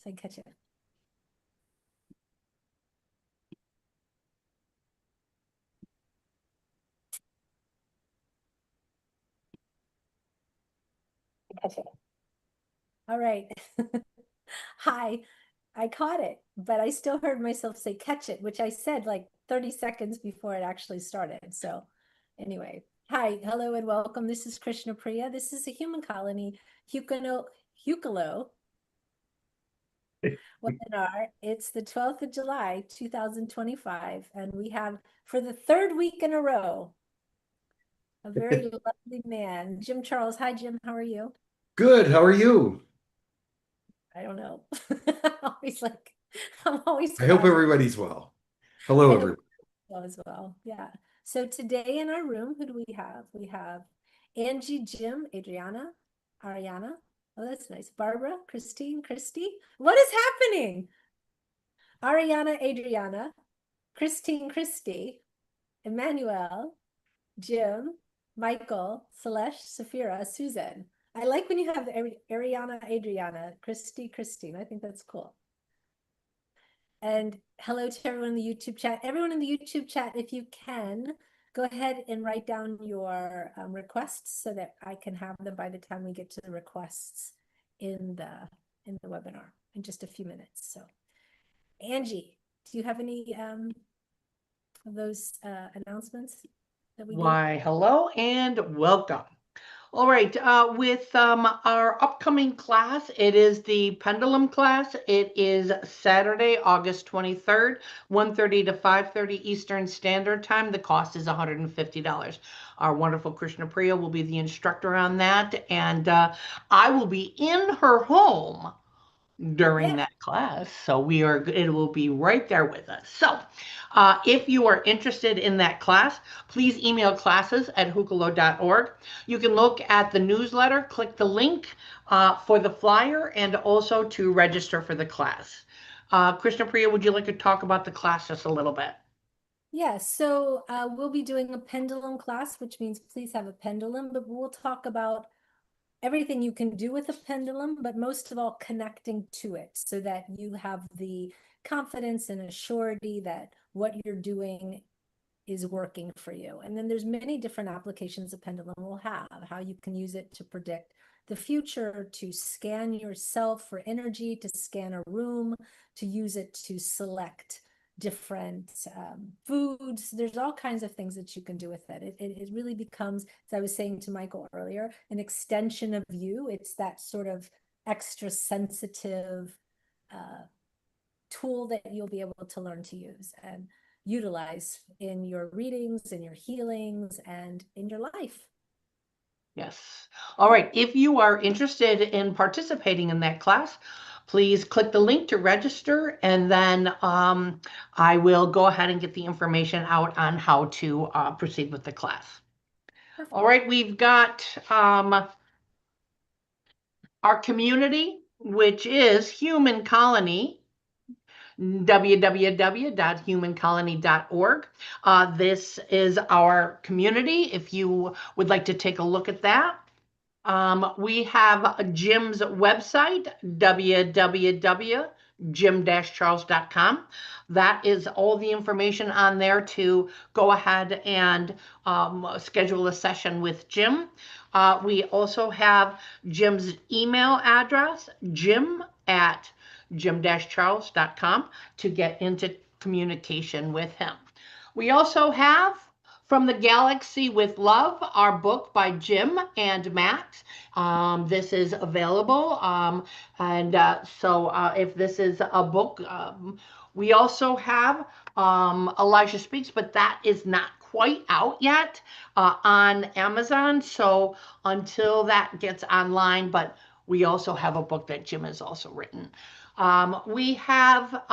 So I catch it. Catch it. All right. Hi, I caught it, but I still heard myself say catch it, which I said like 30 seconds before it actually started. So anyway, hi, hello and welcome. This is 𝗪𝗓𝗕𝗓. This is a human colony, Hucolo webinar. It's the 12th of July, 2025. And we have, for the third week in a row, a very lovely man, Jim Charles. Hi, Jim. How are you? Good. How are you? I don't know. I'm always I hope frazzled. everybody's well. Hello, I hope everyone. so as well. Yeah. So today in our room, who do we have? We have Angie, Jim, Adriana, Ariana. Oh, that's nice. Barbara, Christine, Christy. What is happening? Ariana, Adriana, Christine, Christy, Emmanuel, Jim, Michael, Celeste, Safira, Susan. I like when you have Ariana, Adriana, Christy, Christine. I think that's cool. And hello to everyone in the YouTube chat. Everyone in the YouTube chat, if you can, go ahead and write down your requests so that I can have them by the time we get to the requests in the webinar in just a few minutes. So, Angie, do you have any of those announcements that we Why, hello and welcome. All right, with our upcoming class, it is the pendulum class. It is Saturday, August 23rd, 1:30 to 5:30 Eastern Standard Time. The cost is $150. Our wonderful 𝗪𝗓𝗕𝗓 will be the instructor on that, and I will be in her home during that class. So it will be right there with us. So if you are interested in that class, please email classes@hucolo.org. You can look at the newsletter, click the link for the flyer, and also to register for the class. 𝗪𝗓𝗕𝗓, would you like to talk about the class just a little bit? Yeah, so we'll be doing a pendulum class, which means please have a pendulum, but we'll talk about everything you can do with a pendulum, but most of all connecting to it so that you have the confidence and a surety that what you're doing is working for you. And then there's many different applications a pendulum will have, how you can use it to predict the future, to scan yourself for energy, to scan a room, to use it to select different foods. There's all kinds of things that you can do with it. It really becomes, as I was saying to Michael earlier, an extension of you. It's that sort of extra sensitive tool that you'll be able to learn to use and utilize in your readings, in your healings, and in your life. Yes. All right. If you are interested in participating in that class, please click the link to register, and then I will go ahead and get the information out on how to proceed with the class. Perfect. All right. We've got our community, which is Human Colony, www.humancolony.org. This is our community if you would like to take a look at that. We have Jim's website, www.𝗪𝗓𝗓𝗓.com. That is all the information on there to go ahead and schedule a session with Jim. We also have Jim's email address, jim@𝗪𝗓𝗓𝗓.com, to get into communication with him. We also have From the Galaxy with Love, our book by Jim and Max. This is available. So if this is a book, we also have Elijah Speaks, but that is not quite out yet on Amazon. So until that gets online, but we also have a book that Jim has also written. We have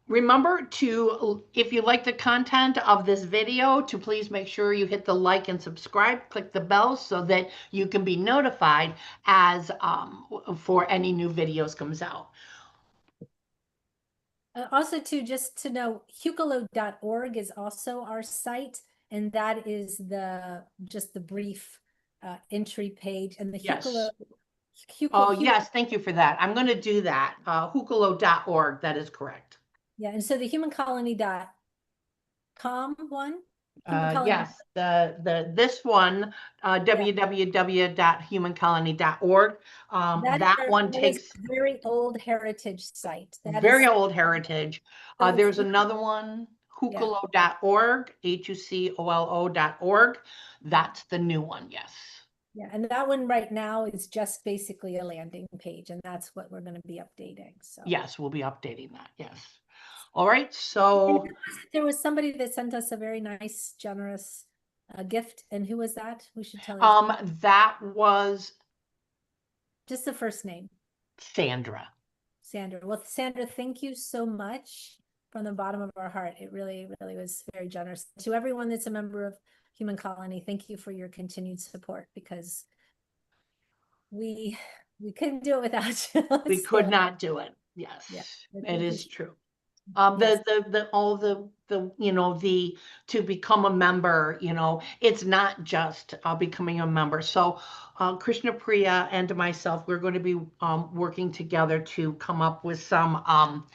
remember to, if you like the content of this video, to please make sure you hit the like and subscribe, click the bell so that you can be notified as for any new videos comes out. Also, just to know, hucolo.org is also our site, and that is just the brief entry page. And the Yes. Hucolo Oh, yes, thank you for that. I'm going to do that. Hucolo.org, that is correct. Yeah, and so the humancolony.com one? Yes, this one, www.humancolony.org. That one takes very old heritage site. very old heritage. So There's another one, hucolo.org, hucolo.org. That's the new one, yes. Yeah, and that one right now is just basically a landing page, and that's what we're going to be updating. So yes, we'll be updating that. Yes. All right. So there was somebody that sent us a very nice, generous gift, and who was that? We should tell you. That was just the first name. Sandra. Sandra. Well, Sandra, thank you so much from the bottom of our heart. It really, really was very generous. To everyone that's a member of Human Colony, thank you for your continued support, because we couldn't do it without you. We could not do it. Yes, it is true. To become a member, it's not just becoming a member. So Krishna Priya and myself, we're going to be working together to come up with some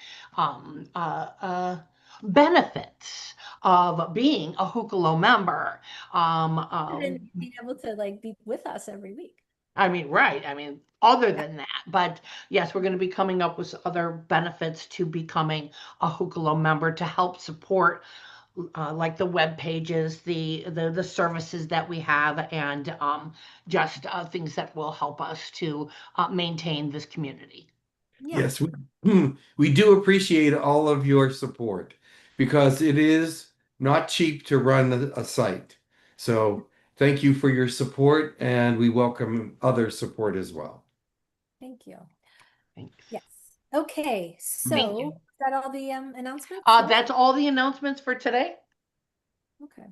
benefits of being a Hucolo member. And being able to be with us every week. I mean, right. I mean, other than that, but yes, we're going to be coming up with other benefits to becoming a Hucolo member to help support like the web pages, the services that we have, and just things that will help us to maintain this community. Yes, we do appreciate all of your support, because it is not cheap to run a site. So thank you for your support, and we welcome other support as well. Thank you. Thanks. Yes. Okay. So is that all the announcements? That's all the announcements for today. Okay.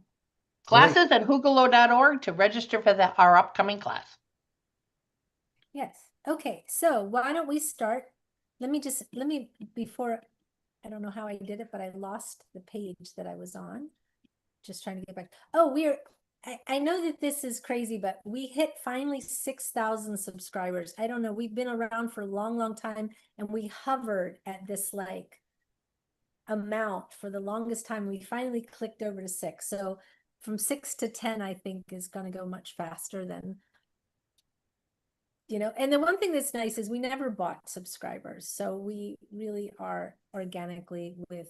Classes at hucolo.org to register for our upcoming class. Yes. Okay. So why don't we start? Before, I don't know how I did it, but I lost the page that I was on. Just trying to get back. Oh, I know that this is crazy, but we hit finally 6,000 subscribers. I don't know. We've been around for a long, long time, and we hovered at this amount for the longest time. We finally clicked over to 6. So from 6 to 10, I think, is going to go much faster than, and the one thing that's nice is we never bought subscribers. So we really are organically with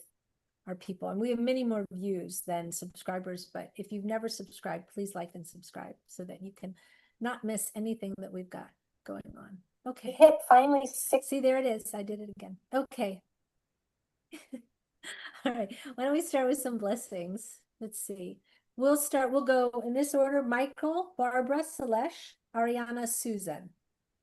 our people, and we have many more views than subscribers. But if you've never subscribed, please like and subscribe so that you can not miss anything that we've got going on. Okay. Hit finally 6. See, there it is. I did it again. Okay. All right. Why don't we start with some blessings? Let's see. We'll go in this order: Michael, Barbara, Selesh, Ariana, Susan.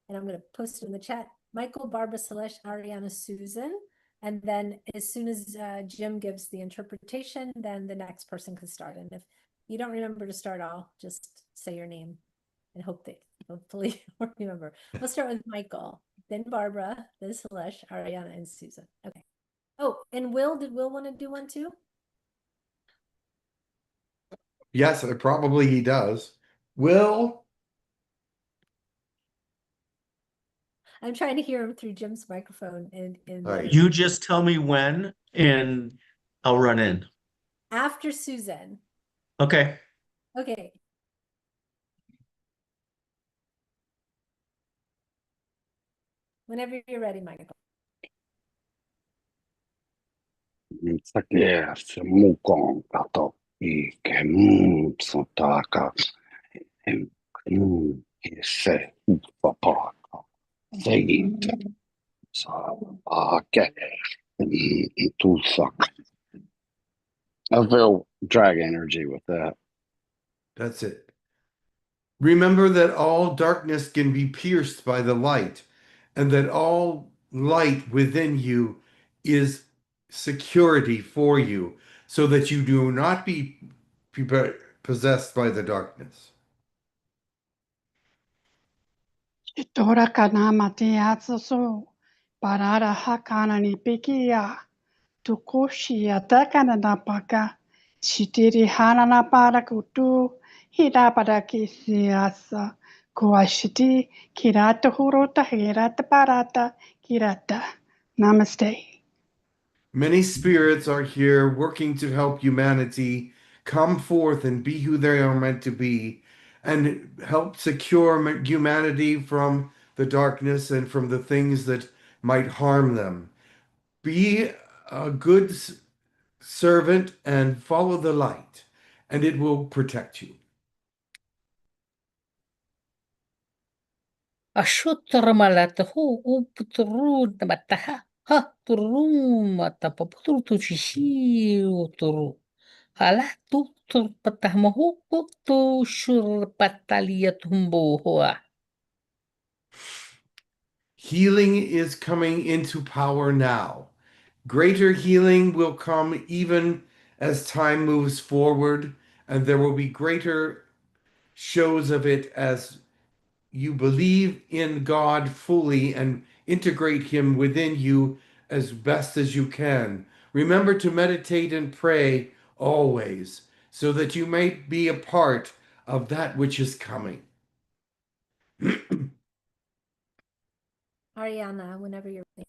And I'm going to post it in the chat. Michael, Barbara, Selesh, Ariana, Susan. And then as soon as Jim gives the interpretation, then the next person can start. And if you don't remember to start, I'll just say your name and hopefully you'll remember. We'll start with Michael, then Barbara, then Selesh, Ariana, and Susan. Okay. Oh, and did Will want to do one too? Yes, probably he does. Will? I'm trying to hear him through Jim's microphone. Right. You just tell me when, and I'll run in. After Susan. Okay. Okay. Whenever you're ready, Michael. I feel drag energy with that. That's it. Remember that all darkness can be pierced by the light, and that all light within you is security for you, so that you do not be possessed by the darkness. Tora kana matia so parara hakana ni pikia tukushi atakana na paka shitiri hana na para kutu hita pada kisiasa Kuashiti kirata hurota hirata parata kirata. Namaste. Many spirits are here working to help humanity come forth and be who they are meant to be and help secure humanity from the darkness and from the things that might harm them. Be a good servant and follow the light, and it will protect you. Ashutramalatahu uptrunamataha ha turumatapapututushishiuturu. Halatu turpatahmahu putushurpataliatumbohua. Healing is coming into power now. Greater healing will come even as time moves forward, and there will be greater shows of it as you believe in God fully and integrate Him within you as best as you can. Remember to meditate and pray always so that you may be a part of that which is coming. Ariana, whenever you're ready.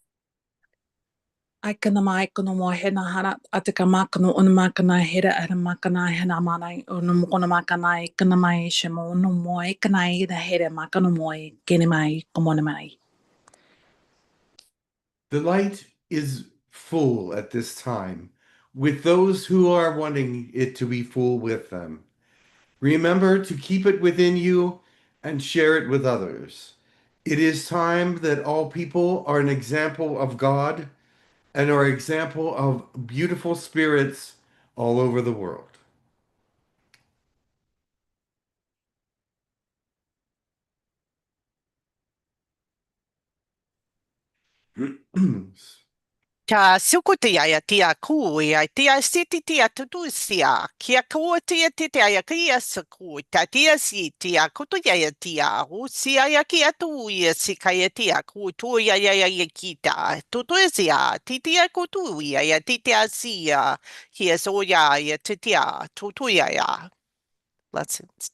Ai kana mai kana mo hena hara ataka makano ona makana hera ara makana hena manai ona mokona makana I kana mai shemo no moi kana I da hera makano moi kene mai komona mai. The light is full at this time with those who are wanting it to be full with them. Remember to keep it within you and share it with others. It is time that all people are an example of God and are an example of beautiful spirits all over the world. Ka sukutia ia tia ku ia tia siti tia tutusia. Kia kua tia tia ia kia saku. Ta tia si tia kutu ia tia. Usia ia kia tu ia sika ia tia ku tu ia kita. Tutuisia titia kutu ia titia sia. Kia so ia titia tutu ia. Blessings.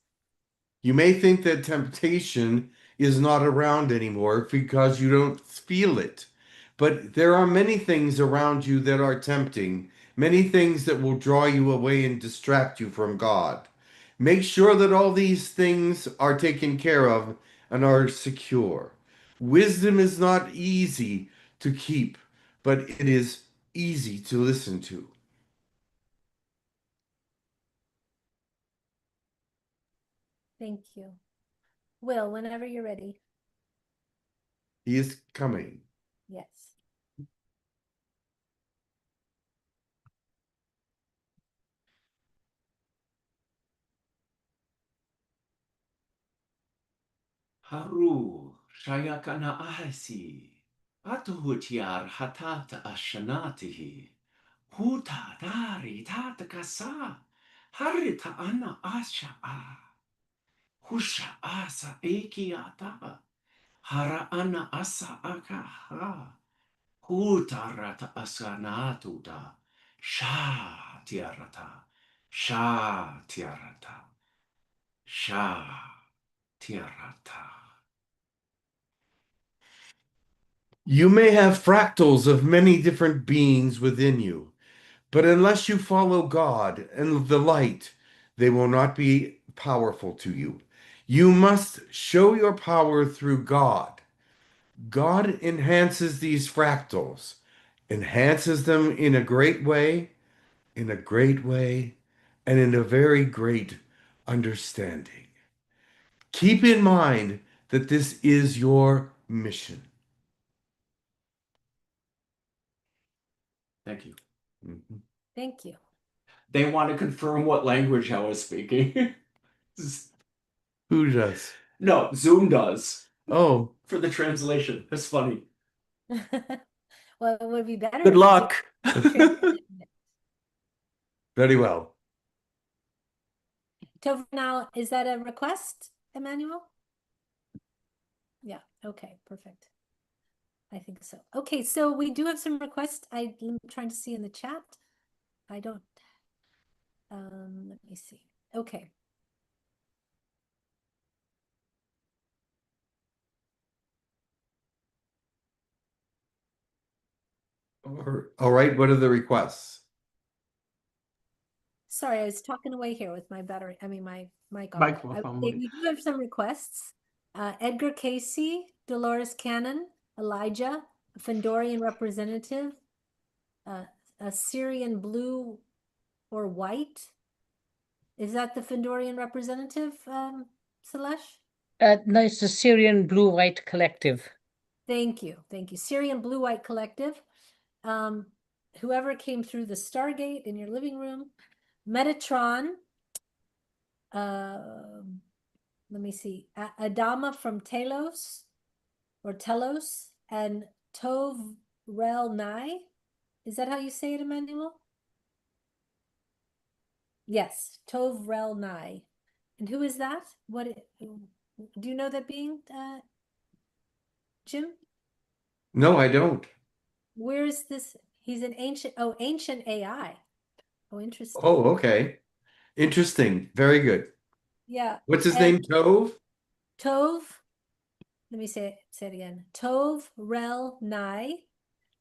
You may think that temptation is not around anymore because you don't feel it. But there are many things around you that are tempting, many things that will draw you away and distract you from God. Make sure that all these things are taken care of and are secure. Wisdom is not easy to keep, but it is easy to listen to. Thank you. Will, whenever you're ready. He is coming. Yes. Haru Shayakana Ahasi Atuhutiar Hatata Ashanatihi Huta Dari Tata Kasa Harita Ana Asha Husha Asa Ekiata Hara Ana Asa Akaha Hutarata Asanatuda Sha Tiarata Sha Tiarata Sha Tiarata. You may have fractals of many different beings within you, but unless you follow God and the light, they will not be powerful to you. You must show your power through God. God enhances these fractals, enhances them in a great way, and in a very great understanding. Keep in mind that this is your mission. Thank you. Mhm. Thank you. They want to confirm what language I was speaking. Who does? No, Zoom does. Oh, For the translation. That's funny. Well, it would be better. Good if luck. you translated it. very well. Tova, now, is that a request, Emmanuel? Yeah, okay, perfect. I think so. Okay, so we do have some requests. I'm trying to see in the chat. I don't, let me see. Okay. All right, what are the requests? Sorry, I was talking away here with my battery. I mean, my mic off. Microphone. We do have some requests. Edgar Casey, Dolores Cannon, Elijah, a Fendorian representative, a Syrian blue or white. Is that the Fendorian representative, Salesh? No, it's the Syrian Blue-White Collective. Thank you. Thank you. Syrian Blue White Collective. Whoever came through the Stargate in your living room. Metatron. Let me see. Adama from Telos or Telos and Tov Rel Nai. Is that how you say it, Emmanuel? Yes, Tov Rel Nai. And who is that? Do you know that being, Jim? No, I don't. Where is this? He's an ancient AI. Oh, interesting. Oh, okay. Interesting. Very good. Yeah. What's his name? Tove? Tov. Let me say it again. Tov Rel Nai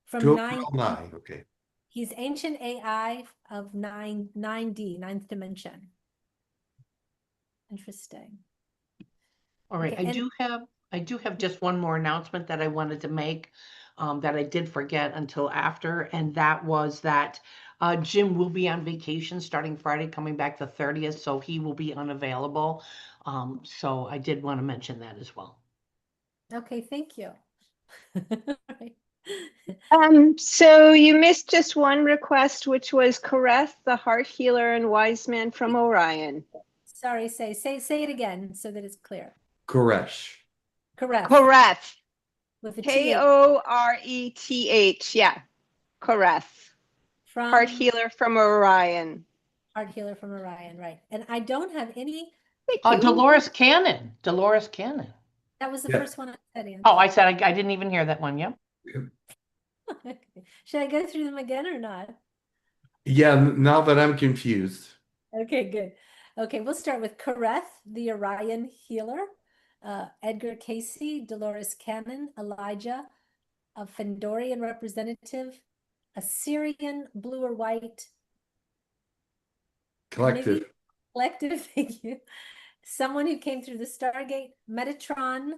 from Tove 9. Nai. Okay. He's ancient AI of 9D, ninth dimension. Interesting. All right, Okay, I do have just one more announcement that I wanted to make that I did forget until after, and that was that Jim will be on vacation starting Friday, coming back the 30th, so he will be unavailable. So I did want to mention that as well. Okay, thank you. So you missed just one request, which was Kareth, the heart healer and wise man from Orion. Sorry, say it again so that it's clear. Koresh. Correct. Kareth. With a T. Koreth. Yeah. Kareth. From Heart healer from Orion. Heart healer from Orion, right. And I don't have any. Dolores Cannon. Dolores Cannon. That was the Yeah. first one I said. Ann. Oh, I said I didn't even hear that one. Yep. Okay. Should I go through them again or not? Yeah, now that I'm confused. Okay, good. Okay, we'll start with Kareth, the Orion healer, Edgar Casey, Dolores Cannon, Elijah, a Fendorian representative, a Syrian blue or white Collective. collective, thank you. Someone who came through the Stargate, Metatron,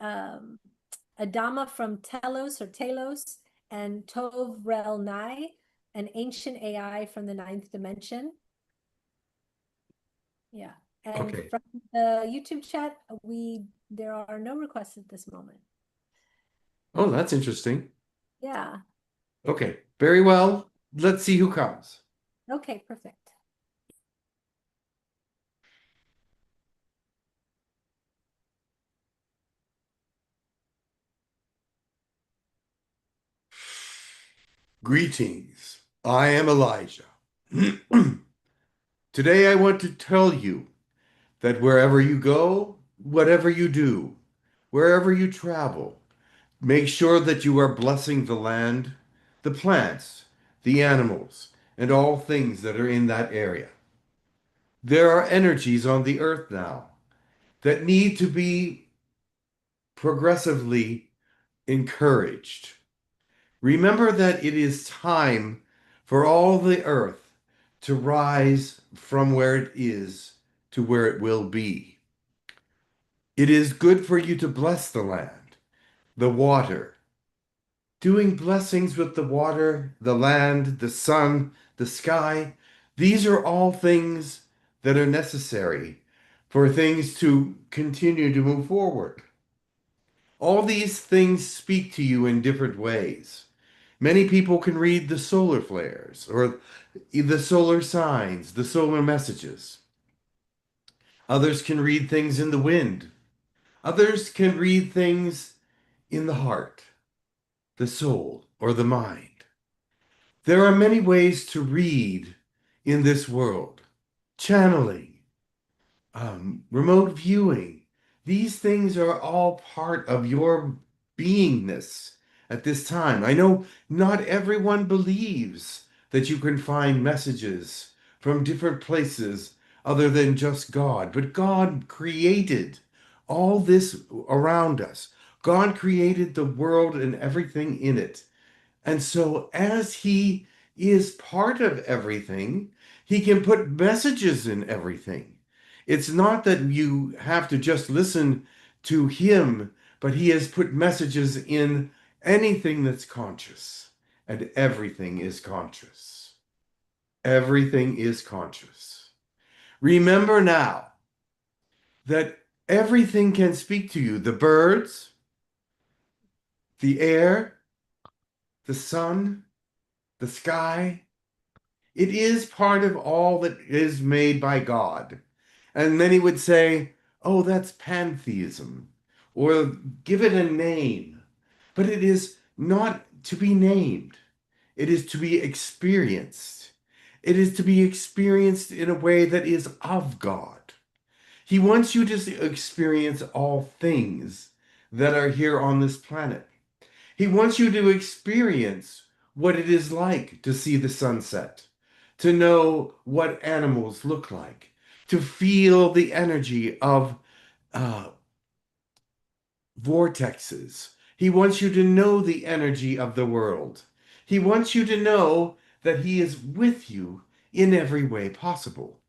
Adama from Telos, and Tov Rel Nai, an ancient AI from the 9th dimension. Yeah. And Okay. from the YouTube chat, there are no requests at this moment. Oh, that's interesting. Yeah. Okay, very well. Let's see who comes. Okay, perfect. Greetings. I am Elijah. Today I want to tell you that wherever you go, whatever you do, wherever you travel, make sure that you are blessing the land, the plants, the animals, and all things that are in that area. There are energies on the earth now that need to be progressively encouraged. Remember that it is time for all the earth to rise from where it is to where it will be. It is good for you to bless the land, the water. Doing blessings with the water, the land, the sun, the sky, these are all things that are necessary for things to continue to move forward. All these things speak to you in different ways. Many people can read the solar flares or the solar signs, the solar messages. Others can read things in the wind. Others can read things in the heart, the soul, or the mind. There are many ways to read in this world. Channeling, remote viewing. These things are all part of your beingness at this time. I know not everyone believes that you can find messages from different places other than just God, but God created all this around us. God created the world and everything in it. And so as he is part of everything, he can put messages in everything. It's not that you have to just listen to him, but he has put messages in anything that's conscious, and everything is conscious. Everything is conscious. Remember now that everything can speak to you. The birds, the air, the sun, the sky. It is part of all that is made by God. And many would say, oh, that's pantheism, or give it a name. But it is not to be named. It is to be experienced. It is to be experienced in a way that is of God. He wants you to experience all things that are here on this planet. He wants you to experience what it is like to see the sunset, to know what animals look like, to feel the energy of vortexes. He wants you to know the energy of the world. He wants you to know that he is with you in every way possible.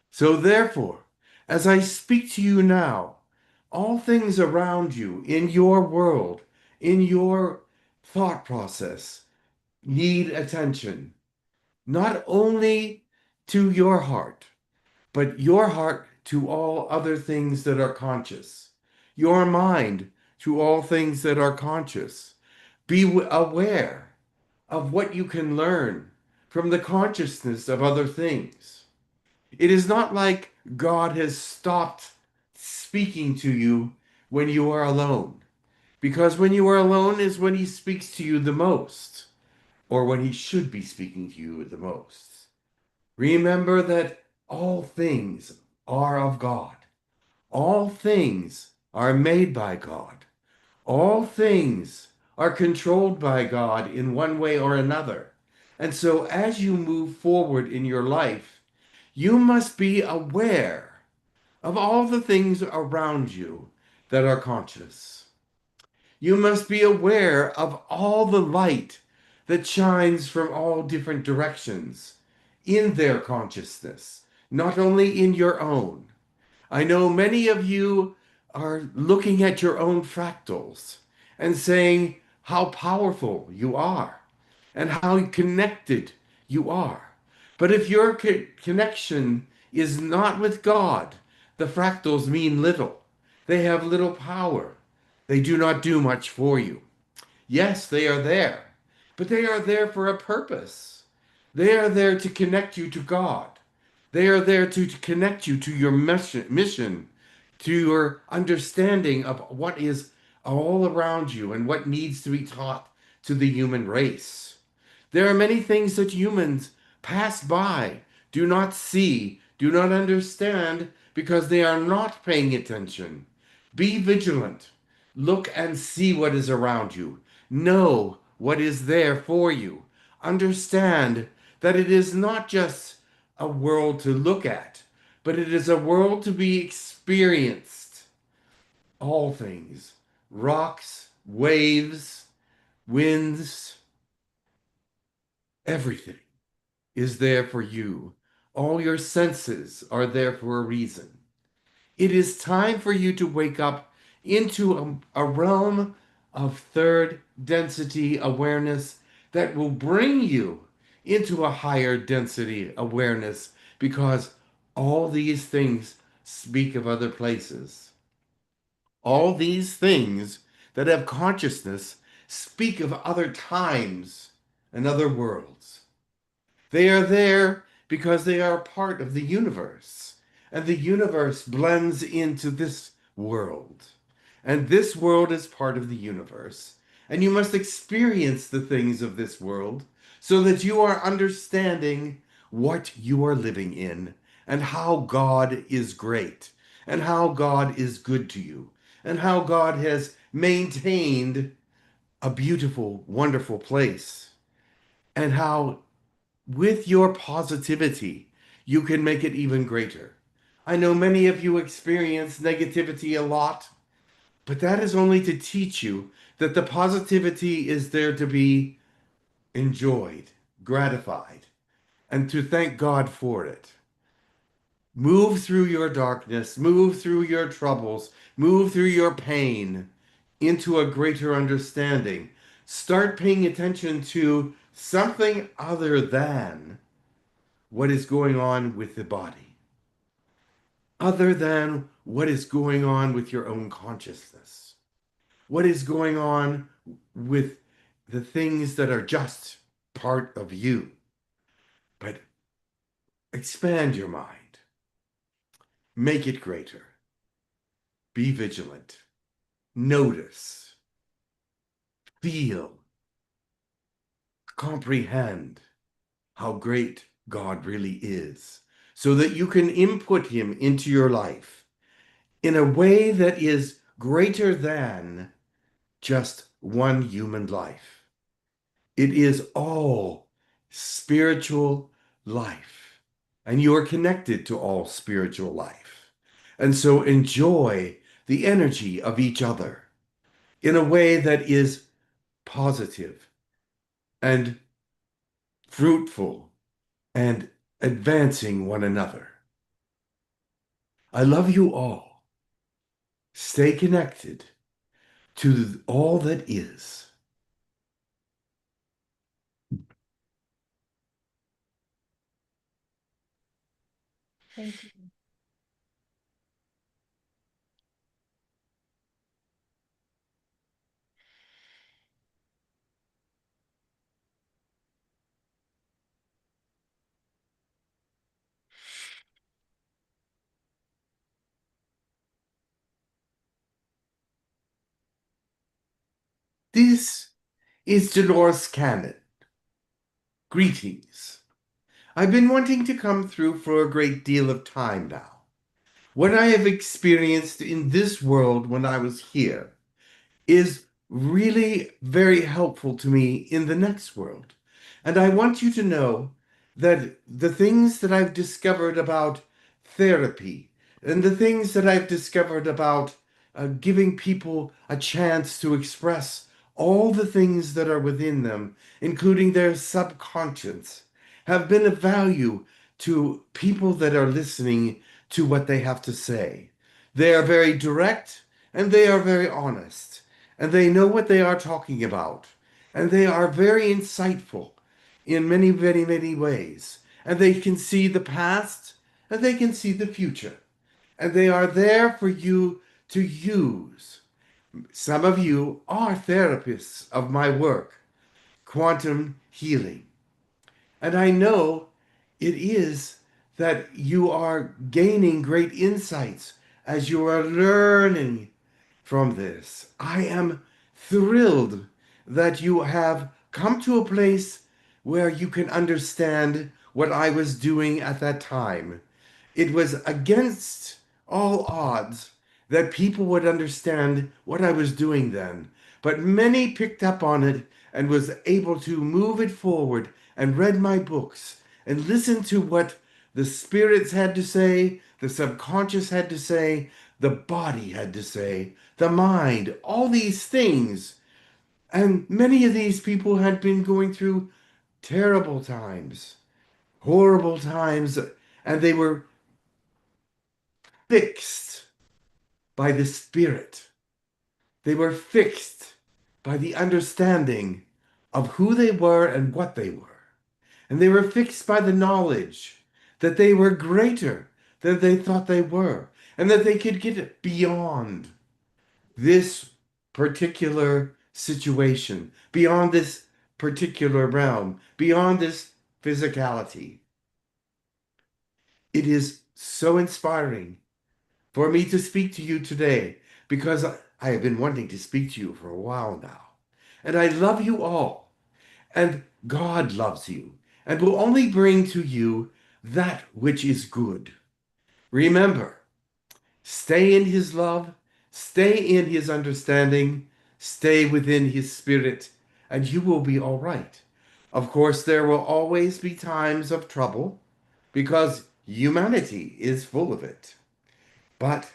So therefore, as I speak to you now, all things around you, in your world, in your thought process, need attention, not only to your heart, but your heart to all other things that are conscious, your mind to all things that are conscious. Be aware of what you can learn from the consciousness of other things. It is not like God has stopped speaking to you when you are alone, because when you are alone is when he speaks to you the most, or when he should be speaking to you the most. Remember that all things are of God. All things are made by God. All things are controlled by God in one way or another. And so as you move forward in your life, you must be aware of all the things around you that are conscious. You must be aware of all the light that shines from all different directions in their consciousness, not only in your own. I know many of you are looking at your own fractals and saying how powerful you are and how connected you are. But if your connection is not with God, the fractals mean little. They have little power. They do not do much for you. Yes, they are there, but they are there for a purpose. They are there to connect you to God. They are there to connect you to your mission, to your understanding of what is all around you and what needs to be taught to the human race. There are many things that humans pass by, do not see, do not understand, because they are not paying attention. Be vigilant. Look and see what is around you. Know what is there for you. Understand that it is not just a world to look at, but it is a world to be experienced. All things, rocks, waves, winds, everything is there for you. All your senses are there for a reason. It is time for you to wake up into a realm of third density awareness that will bring you into a higher density awareness, because all these things speak of other places. All these things that have consciousness speak of other times and other worlds. They are there because they are part of the universe, and the universe blends into this world. And this world is part of the universe, and you must experience the things of this world so that you are understanding what you are living in, and how God is great, and how God is good to you, and how God has maintained a beautiful, wonderful place, and how with your positivity, you can make it even greater. I know many of you experience negativity a lot, but that is only to teach you that the positivity is there to be enjoyed, gratified, and to thank God for it. Move through your darkness, move through your troubles, move through your pain into a greater understanding. Start paying attention to something other than what is going on with the body, other than what is going on with your own consciousness, what is going on with the things that are just part of you. But expand your mind, make it greater, be vigilant, notice, feel, comprehend how great God really is, so that you can input him into your life in a way that is greater than just one human life. It is all spiritual life, and you are connected to all spiritual life. And so enjoy the energy of each other in a way that is positive and fruitful and advancing one another. I love you all. Stay connected to all that is. Thank you. This is 𝗪𝗓𝗓𝗧𝗏. Greetings. I've been wanting to come through for a great deal of time now. What I have experienced in this world when I was here is really very helpful to me in the next world. And I want you to know that the things that I've discovered about therapy and the things that I've discovered about giving people a chance to express all the things that are within them, including their subconscious, have been of value to people that are listening to what they have to say. They are very direct and they are very honest, and they know what they are talking about, and they are very insightful in many, many, many ways, and they can see the past and they can see the future, and they are there for you to use. Some of you are therapists of my work, quantum healing. And I know it is that you are gaining great insights as you are learning from this. I am thrilled that you have come to a place where you can understand what I was doing at that time. It was against all odds that people would understand what I was doing then, but many picked up on it and was able to move it forward and read my books and listened to what the spirits had to say, the subconscious had to say, the body had to say, the mind, all these things. And many of these people had been going through terrible times, horrible times, and they were fixed by the spirit. They were fixed by the understanding of who they were and what they were. And they were fixed by the knowledge that they were greater than they thought they were, and that they could get beyond this particular situation, beyond this particular realm, beyond this physicality. It is so inspiring for me to speak to you today, because I have been wanting to speak to you for a while now. And I love you all. And God loves you and will only bring to you that which is good. Remember, stay in his love, stay in his understanding, stay within his spirit, and you will be all right. Of course, there will always be times of trouble because humanity is full of it. But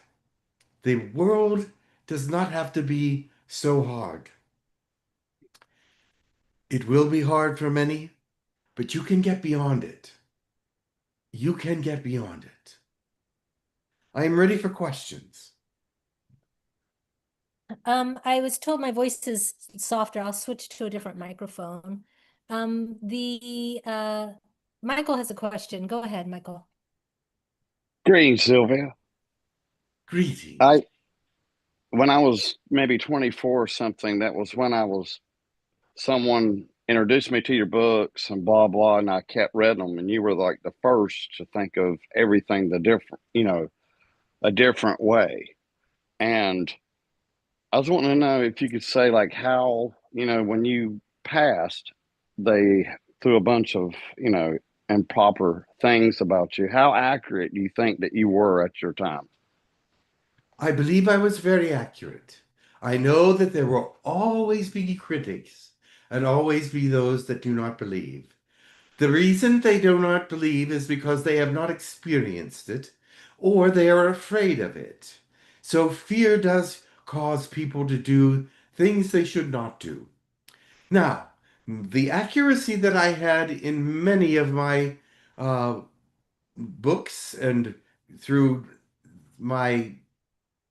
the world does not have to be so hard. It will be hard for many, but you can get beyond it. You can get beyond it. I am ready for questions. I was told my voice is softer. I'll switch to a different microphone. Michael has a question. Go ahead, Michael. Greetings, Sylvia. Greetings. When I was maybe 24 or something, that was when someone introduced me to your books and blah, blah, and I kept reading them. And you were like the first to think of everything a different way. And I was wanting to know if you could say like how, when you passed, they threw a bunch of, improper things about you. How accurate do you think that you were at your time? I believe I was very accurate. I know that there will always be critics and always be those that do not believe. The reason they do not believe is because they have not experienced it or they are afraid of it. So fear does cause people to do things they should not do. Now, the accuracy that I had in many of my books and through my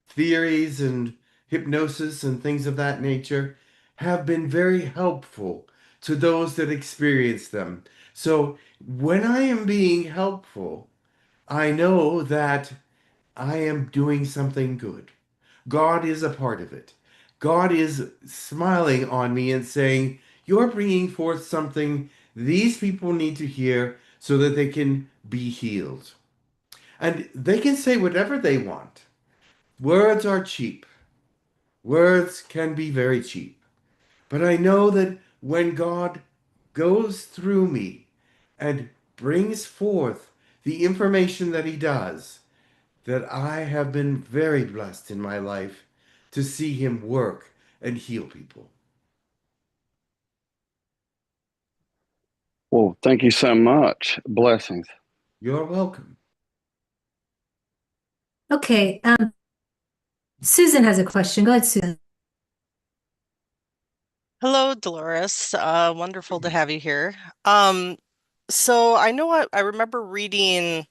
theories and hypnosis and things of that nature have been very helpful to those that experience them. So when I am being helpful, I know that I am doing something good. God is a part of it. God is smiling on me and saying, "You're bringing forth something these people need to hear so that they can be healed." And they can say whatever they want. Words are cheap. Words can be very cheap. But I know that when God goes through me and brings forth the information that he does, that I have been very blessed in my life to see him work and heal people. Well, thank you so much. Blessings. You're welcome. Okay, Susan has a question. Go ahead, Susan. Hello, Dolores. Wonderful to have you here. So I know I remember reading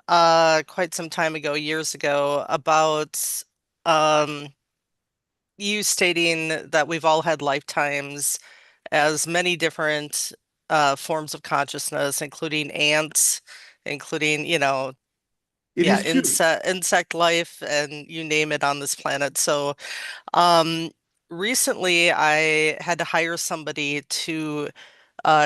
quite some time ago, years ago, about you stating that we've all had lifetimes as many different forms of consciousness, including ants, including, It is true. insect life, and you name it on this planet. So recently I had to hire somebody to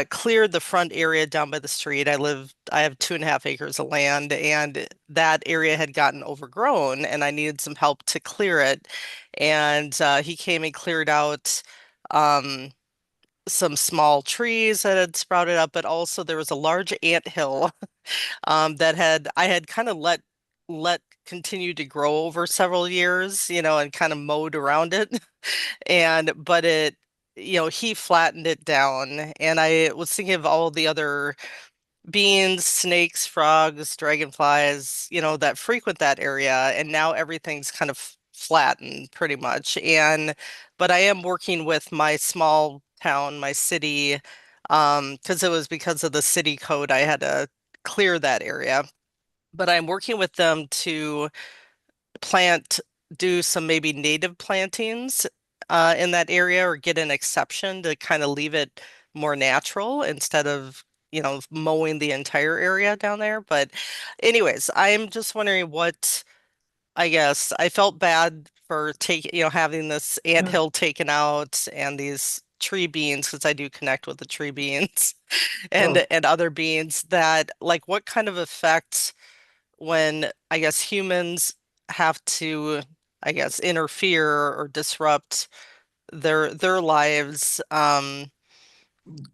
clear the front area down by the street. I have 2.5 acres of land, and that area had gotten overgrown, and I needed some help to clear it. And he came and cleared out um, some small trees that had sprouted up, but also there was a large ant hill that I had kind of let continue to grow over several years, and kind of mowed around it. But he flattened it down, and I was thinking of all the other beings, snakes, frogs, dragonflies, that frequent that area, and now everything's kind of flattened pretty much. But I am working with my small town, my city, because it was because of the city code I had to clear that area. But I'm working with them to plant, do some maybe native plantings in that area, or get an exception to kind of leave it more natural instead of, mowing the entire area down there. But anyways, I'm just wondering I guess I felt bad for having this anthill taken out and these tree beings, because I do connect with the tree beings and other beings, that like what kind of effect when I guess humans have to, I guess, interfere or disrupt their lives.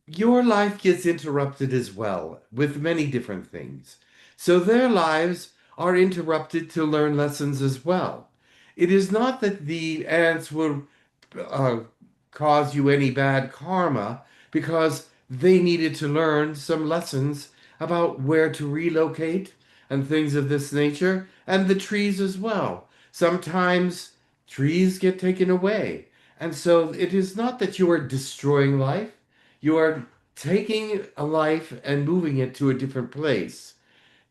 Your life gets interrupted as well with many different things. So their lives are interrupted to learn lessons as well. It is not that the ants will uh, cause you any bad karma because they needed to learn some lessons about where to relocate and things of this nature, and the trees as well. Sometimes trees get taken away. And so it is not that you are destroying life. You are taking a life and moving it to a different place.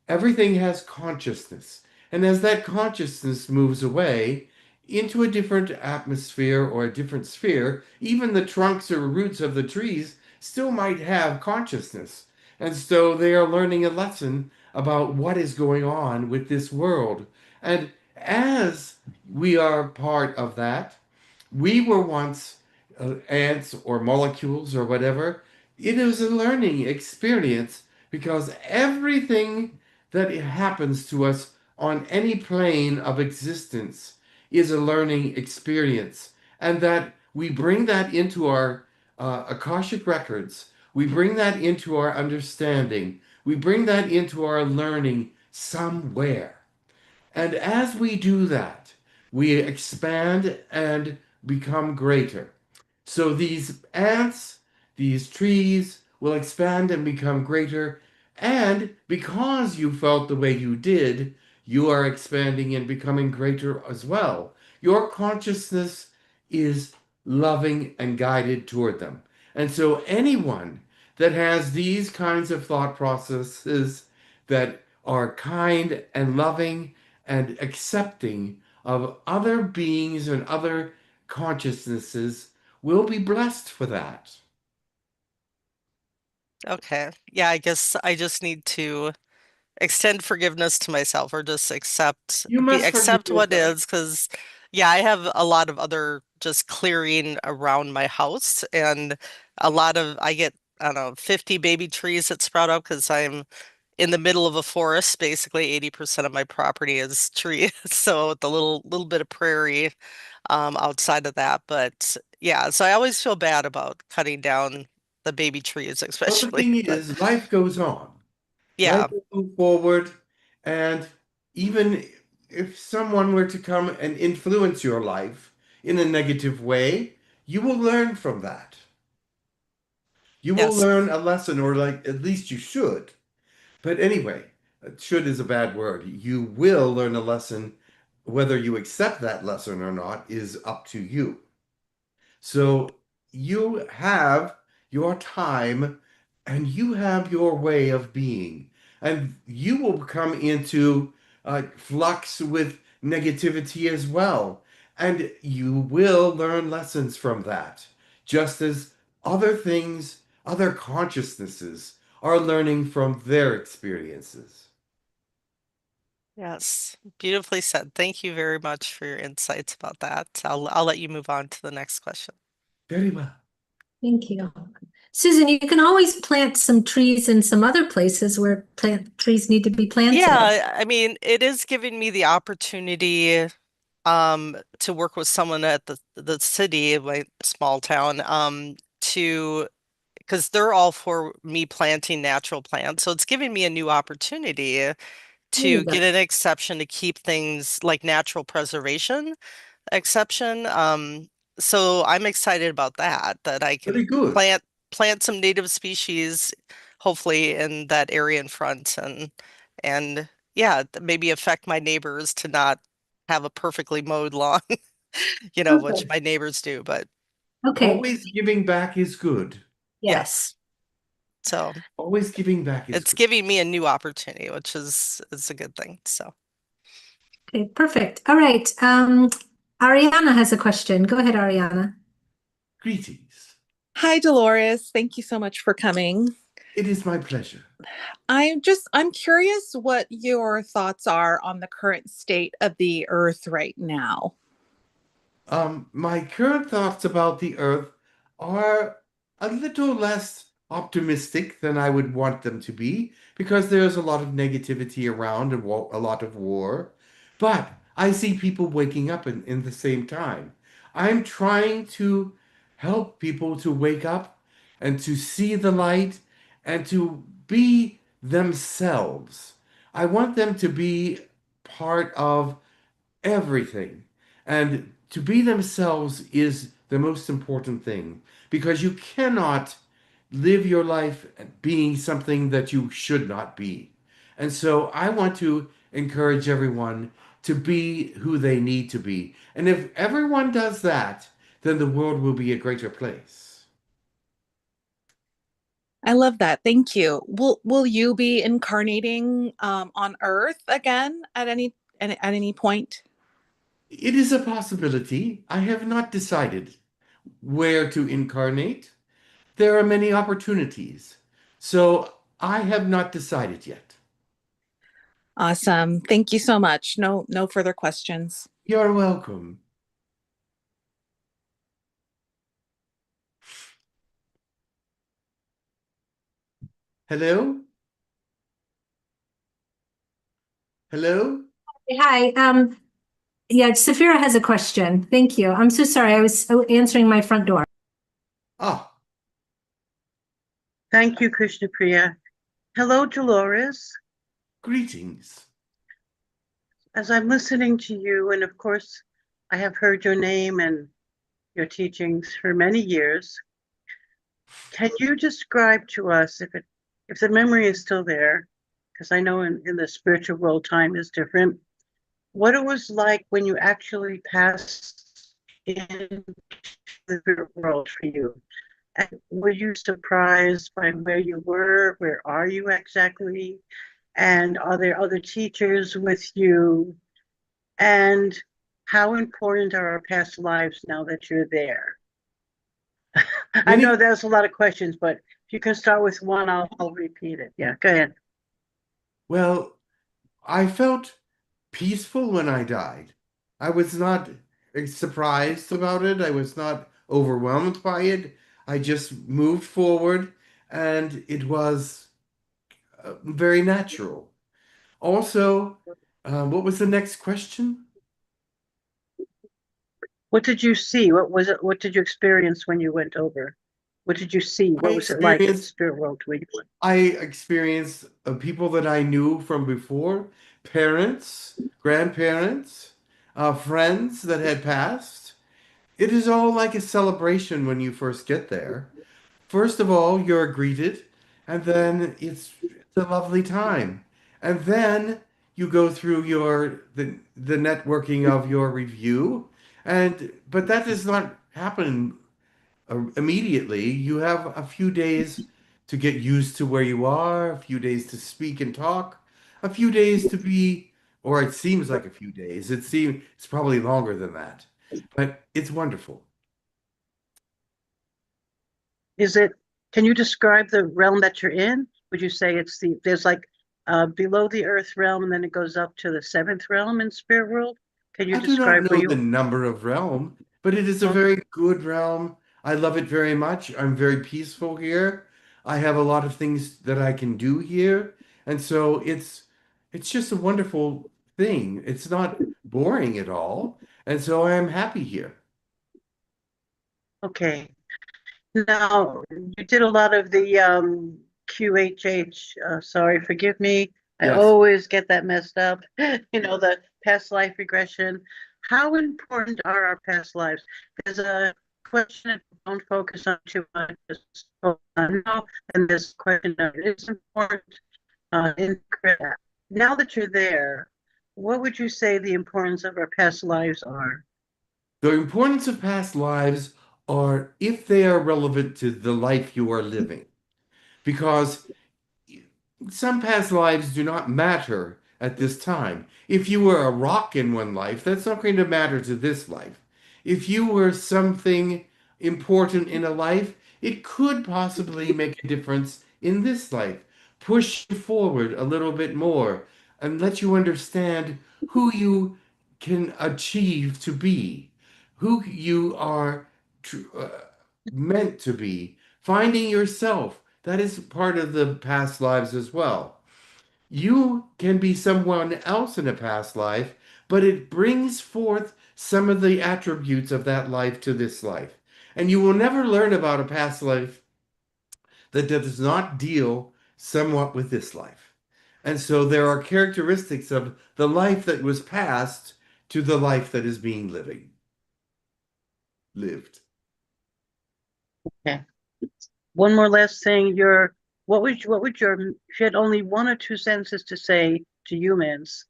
Everything has consciousness. And as that consciousness moves away into a different atmosphere or a different sphere, even the trunks or roots of the trees still might have consciousness. And so they are learning a lesson about what is going on with this world. And as we are part of that, we were once ants or molecules or whatever. It is a learning experience because everything that happens to us on any plane of existence is a learning experience. And that we bring that into our Akashic records. We bring that into our understanding. We bring that into our learning somewhere. And as we do that, we expand and become greater. So these ants, these trees will expand and become greater. And because you felt the way you did, you are expanding and becoming greater as well. Your consciousness is loving and guided toward them. And so anyone that has these kinds of thought processes that are kind and loving and accepting of other beings and other consciousnesses will be blessed for that. Okay. Yeah, I guess I just need to extend forgiveness to myself or just You must forgive accept what yourself. is, because yeah, I have a lot of other just clearing around my house, and I get, I don't know, 50 baby trees that sprout up because I'm in the middle of a forest. Basically 80% of my property is tree. So the little bit of prairie outside of that. But yeah, so I always feel bad about cutting down the baby trees, Well, the especially. thing But is, life goes on. Life yeah. will move forward, and even if someone were to come and influence your life in a negative way, you will learn from that. You will Yes. learn a lesson, or like at least you should. But anyway, should is a bad word. You will learn a lesson. Whether you accept that lesson or not is up to you. So you have your time and you have your way of being, and you will come into flux with negativity as well. And you will learn lessons from that, just as other things, other consciousnesses are learning from their experiences. Yes, beautifully said. Thank you very much for your insights about that. I'll let you move on to the next question. Very well. Thank you. Susan, you can always plant some trees in some other places where trees need to be planted. Yeah, I mean, it is giving me the opportunity to work with someone at the city, my small town, to because they're all for me planting natural plants. So it's giving me a new opportunity There to you go. get an exception to keep things like natural preservation exception. So I'm excited about that I Very can good. plant some native species, hopefully in that area in front, and yeah, maybe affect my neighbors to not have a perfectly mowed lawn, which Okay. my neighbors do, but Okay. Always giving back is good. yes. So Always giving back is it's good. giving me a new opportunity, which is a good thing. So Okay, perfect. All right. Ariana has a question. Go ahead, Ariana. Greetings. Hi, Dolores. Thank you so much for coming. It is my pleasure. I'm curious what your thoughts are on the current state of the Earth right now. My current thoughts about the Earth are a little less optimistic than I would want them to be because there's a lot of negativity around and a lot of war. But I see people waking up in the same time. I'm trying to help people to wake up and to see the light and to be themselves. I want them to be part of everything. And to be themselves is the most important thing because you cannot live your life being something that you should not be. And so I want to encourage everyone to be who they need to be. And if everyone does that, then the world will be a greater place. I love that. Thank you. Will you be incarnating on Earth again at any point? It is a possibility. I have not decided where to incarnate. There are many opportunities. So I have not decided yet. Awesome. Thank you so much. No further questions. You're welcome. Hello? Hello? Hi. Yeah, Safira has a question. Thank you. I'm so sorry. I was answering my front door. Ah, Thank you, Krishna Priya. Hello, Dolores. greetings. As I'm listening to you, and of course, I have heard your name and your teachings for many years. Can you describe to us, if the memory is still there, because I know in the spiritual world time is different, what it was like when you actually passed into the spirit world for you? And were you surprised by where you were? Where are you exactly? And are there other teachers with you? And how important are our past lives now that you're there? I know there's a lot of questions, but if you can start with one, I'll repeat it. Yeah, go ahead. Well, I felt peaceful when I died. I was not surprised about it. I was not overwhelmed by it. I just moved forward and it was very natural. Also, what was the next question? What did you see? What was it? What did you experience when you went over? What did you see? What I was it like in the experienced spirit world when you went? I experienced people that I knew from before, parents, grandparents, friends that had passed. It is all like a celebration when you first get there. First of all, you're greeted, and then it's a lovely time. And then you go through the networking of your review, but that does not happen immediately. You have a few days to get used to where you are, a few days to speak and talk, a few days to be, or it seems like a few days. It's probably longer than that, but it's wonderful. Can you describe the realm that you're in? Would you say there's like below the earth realm and then it goes up to the seventh realm in spirit world? Can you I do not describe where know the number of realm, but it is a very good realm. I love it very much. I'm very peaceful here. I have a lot of things that I can do here, and so it's just a wonderful thing. It's not boring at all, and so I am happy here. Okay. Now, you did a lot of the QHH. Sorry, forgive me. I Yes. always get that messed up. The past life regression. How important are our past lives? There's a question that don't focus on too much, just focus on now, and this question that is important. Now that you're there, what would you say the importance of our past lives are? The importance of past lives are if they are relevant to the life you are living, because some past lives do not matter at this time. If you were a rock in one life, that's not going to matter to this life. If you were something important in a life, it could possibly make a difference in this life. Push you forward a little bit more and let you understand who you can achieve to be, who you are meant to be, finding yourself. That is part of the past lives as well. You can be someone else in a past life, but it brings forth some of the attributes of that life to this life. And you will never learn about a past life that does not deal somewhat with this life. And so there are characteristics of the life that was past to the life that is being lived. Okay. One more last thing. What would your if you had only one or two sentences to say to humans,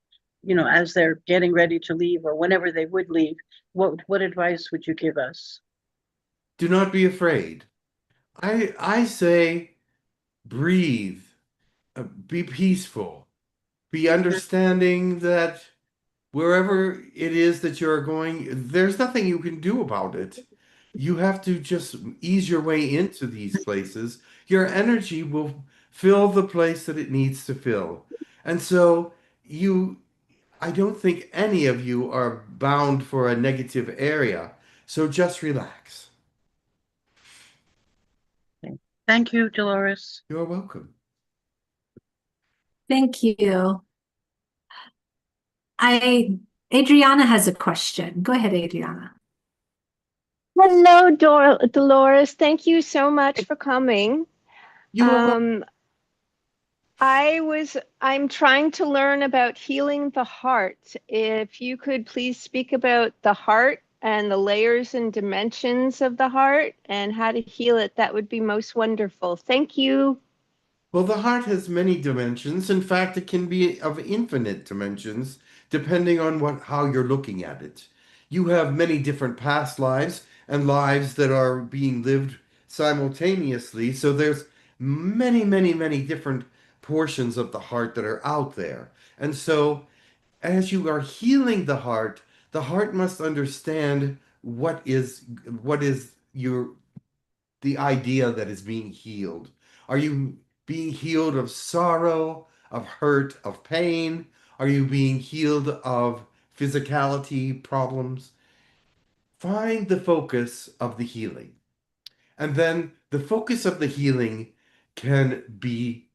as they're getting ready to leave or whenever they would leave, what advice would you give us? Do not be afraid. I say breathe, be peaceful, be understanding that wherever it is that you're going, there's nothing you can do about it. You have to just ease your way into these places. Your energy will fill the place that it needs to fill. And so I don't think any of you are bound for a negative area. So just relax. Thank you, Dolores. You're welcome. Thank you. Adriana has a question. Go ahead, Adriana. Hello, Dolores. Thank you so much for coming. I'm trying to learn about healing the heart. If you could please speak about the heart and the layers and dimensions of the heart and how to heal it, that would be most wonderful. Thank you. Well, the heart has many dimensions. In fact, it can be of infinite dimensions, depending on how you're looking at it. You have many different past lives and lives that are being lived simultaneously. So there's many, many, many different portions of the heart that are out there. And so as you are healing the heart must understand what is the idea that is being healed. Are you being healed of sorrow, of hurt, of pain? Are you being healed of physicality problems? Find the focus of the healing. And then the focus of the healing can be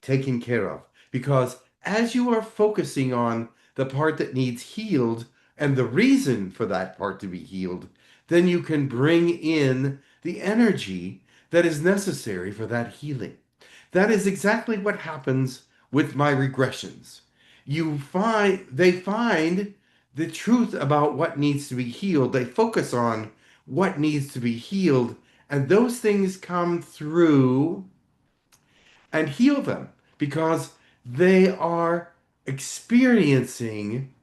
taken care of. Because as you are focusing on the part that needs healed and the reason for that part to be healed, then you can bring in the energy that is necessary for that healing. That is exactly what happens with my regressions. They find the truth about what needs to be healed. They focus on what needs to be healed, and those things come through and heal them because they are experiencing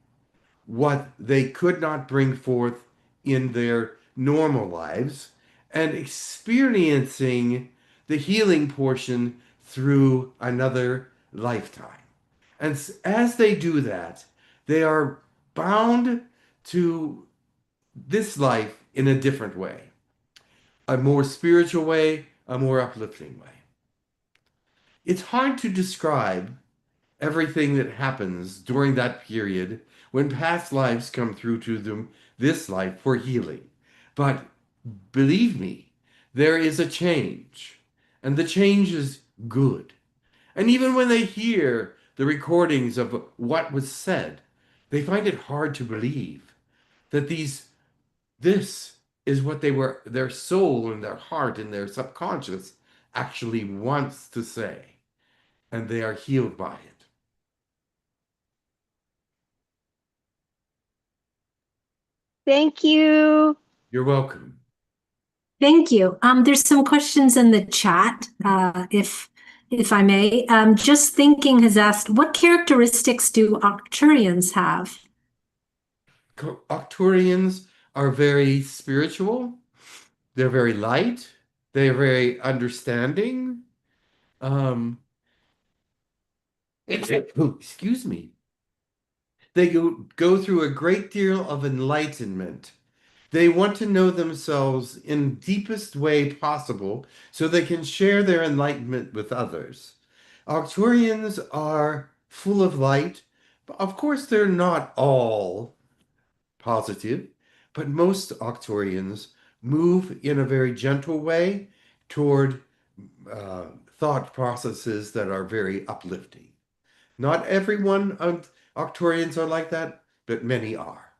what they could not bring forth in their normal lives and experiencing the healing portion through another lifetime. And as they do that, they are bound to this life in a different way, a more spiritual way, a more uplifting way. It's hard to describe everything that happens during that period when past lives come through to them this life for healing. But believe me, there is a change, and the change is good. And even when they hear the recordings of what was said, they find it hard to believe that this is what their soul and their heart and their subconscious actually wants to say, and they are healed by it. Thank you. You're welcome. Thank you. There's some questions in the chat, if I may. Just Thinking has asked, what characteristics do Arcturians have? Arcturians are very spiritual. They're very light. They're very understanding. Excuse me. They go through a great deal of enlightenment. They want to know themselves in deepest way possible so they can share their enlightenment with others. Arcturians are full of light. Of course, they're not all positive, but most Arcturians move in a very gentle way toward thought processes that are very uplifting. Not everyone of Arcturians are like that, but many are.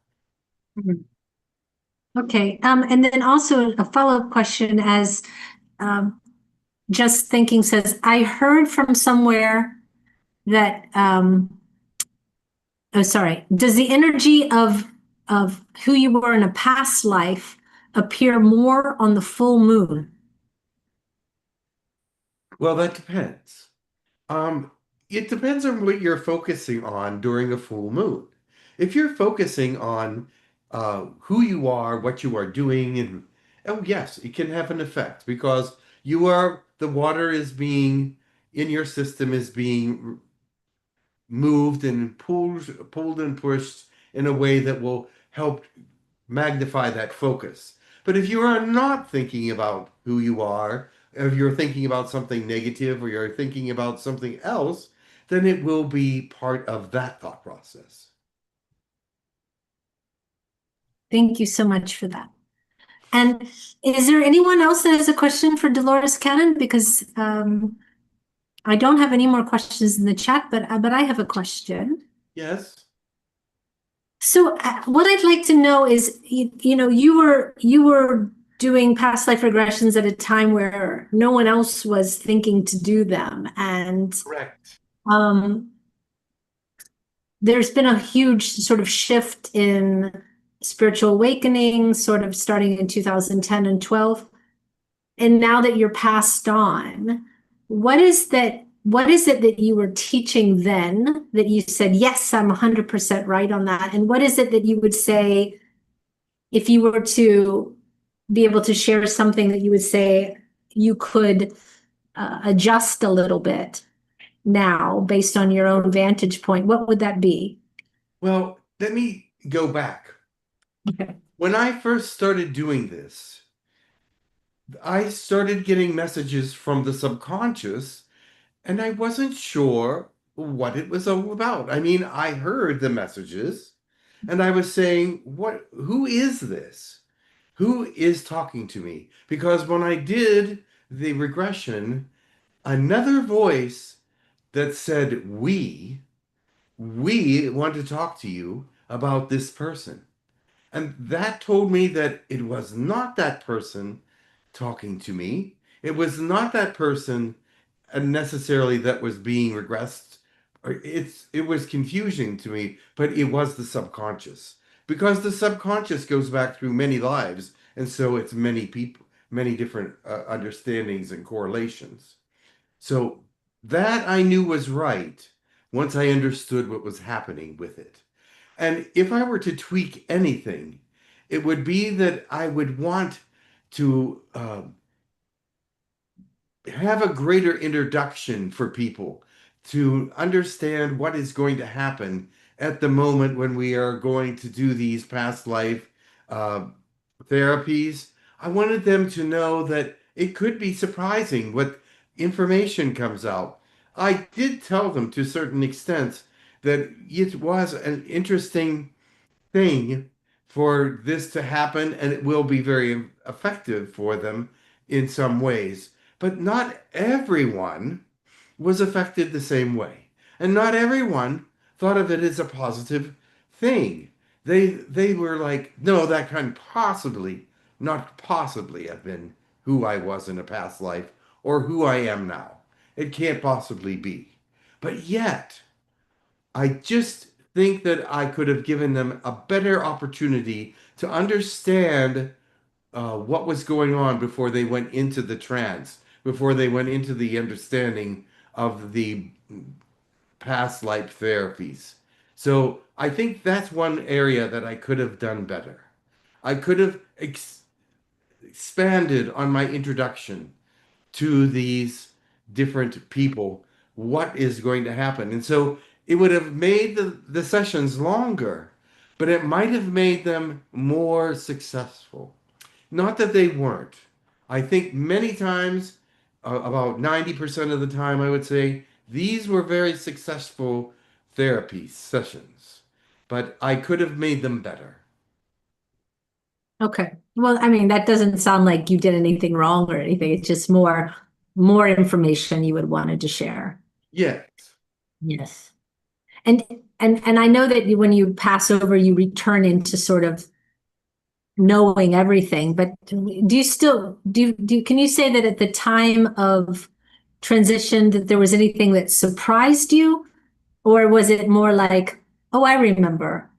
Okay, and then also a follow-up question as Just Thinking says, I heard from somewhere that, does the energy of who you were in a past life appear more on the full moon? Well, that depends. It depends on what you're focusing on during a full moon. If you're focusing on who you are, what you are doing, and oh yes, it can have an effect because the water is being in your system is being moved and pulled and pushed in a way that will help magnify that focus. But if you are not thinking about who you are, if you're thinking about something negative or you're thinking about something else, then it will be part of that thought process. Thank you so much for that. And is there anyone else that has a question for Dolores Cannon? Because I don't have any more questions in the chat, but I have a question. Yes. So what I'd like to know is, you know, you were doing past life regressions at a time where no one else was thinking to do them, and Correct. There's been a huge sort of shift in spiritual awakening, sort of starting in 2010 and 12. And now that you're passed on, what is it that you were teaching then that you said, yes, I'm 100% right on that? And what is it that you would say if you were to be able to share something that you would say you could adjust a little bit now based on your own vantage point? What would that be? Well, let me go back. Okay. When I first started doing this, I started getting messages from the subconscious, and I wasn't sure what it was all about. I mean, I heard the messages, and I was saying, who is this? Who is talking to me? Because when I did the regression, another voice that said, we want to talk to you about this person. And that told me that it was not that person talking to me. It was not that person necessarily that was being regressed. It was confusing to me, but it was the subconscious. Because the subconscious goes back through many lives, and so it's many people, many different understandings and correlations. So that I knew was right once I understood what was happening with it. And if I were to tweak anything, it would be that I would want to have a greater introduction for people to understand what is going to happen at the moment when we are going to do these past life therapies. I wanted them to know that it could be surprising what information comes out. I did tell them to certain extents that it was an interesting thing for this to happen, and it will be very effective for them in some ways. But not everyone was affected the same way. And not everyone thought of it as a positive thing. They were like, no, that can not possibly have been who I was in a past life or who I am now. It can't possibly be. But yet, I just think that I could have given them a better opportunity to understand what was going on before they went into the trance, before they went into the understanding of the past life therapies. So I think that's one area that I could have done better. I could have expanded on my introduction to these different people, what is going to happen. And so it would have made the sessions longer, but it might have made them more successful. Not that they weren't. I think many times, about 90% of the time, I would say, these were very successful therapy sessions, but I could have made them better. Okay. Well, I mean, that doesn't sound like you did anything wrong or anything. It's just more information you would wanted to share. Yes. Yes. And I know that when you pass over, you return into sort of knowing everything, but do you still can you say that at the time of transition that there was anything that surprised you, or was it more like, oh, I remember?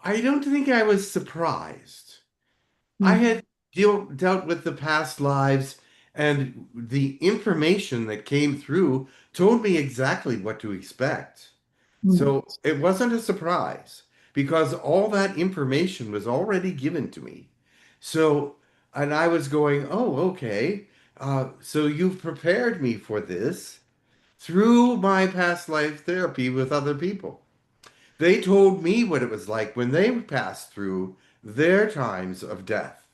I don't think I was surprised. I had dealt with the past lives, and the information that came through told me exactly what to expect. So it wasn't a surprise because all that information was already given to me. So, and I was going, oh, okay. So you've prepared me for this through my past life therapy with other people. They told me what it was like when they passed through their times of death.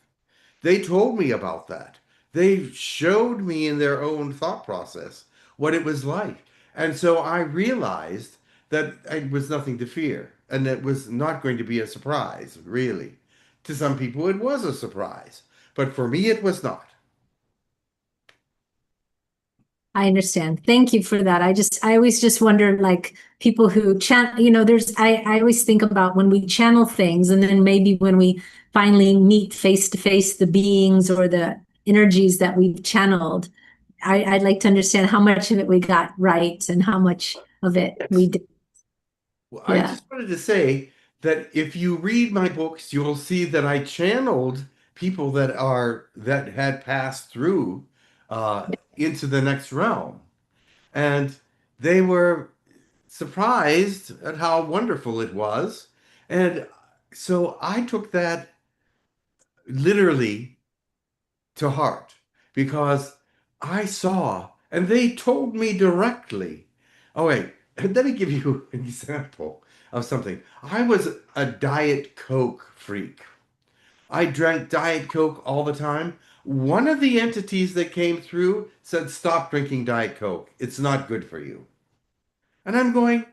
They told me about that. They showed me in their own thought process what it was like. And so I realized that it was nothing to fear and it was not going to be a surprise, really. To some people, it was a surprise, but for me, it was not. I understand. Thank you for that. I always just wonder, like, people who I always think about when we channel things, and then maybe when we finally meet face to face the beings or the energies that we've channeled, I'd like to understand how much of it we got right and how much of it we did. Well, I just wanted to say that if you read my books, you'll see that I channeled people that had passed through into the next realm. And they were surprised at how wonderful it was. And so I took that literally to heart because I saw, and they told me directly. Oh, wait, let me give you an example of something. I was a Diet Coke freak. I drank Diet Coke all the time. One of the entities that came through said, "Stop drinking Diet Coke. It's not good for you." And I'm going,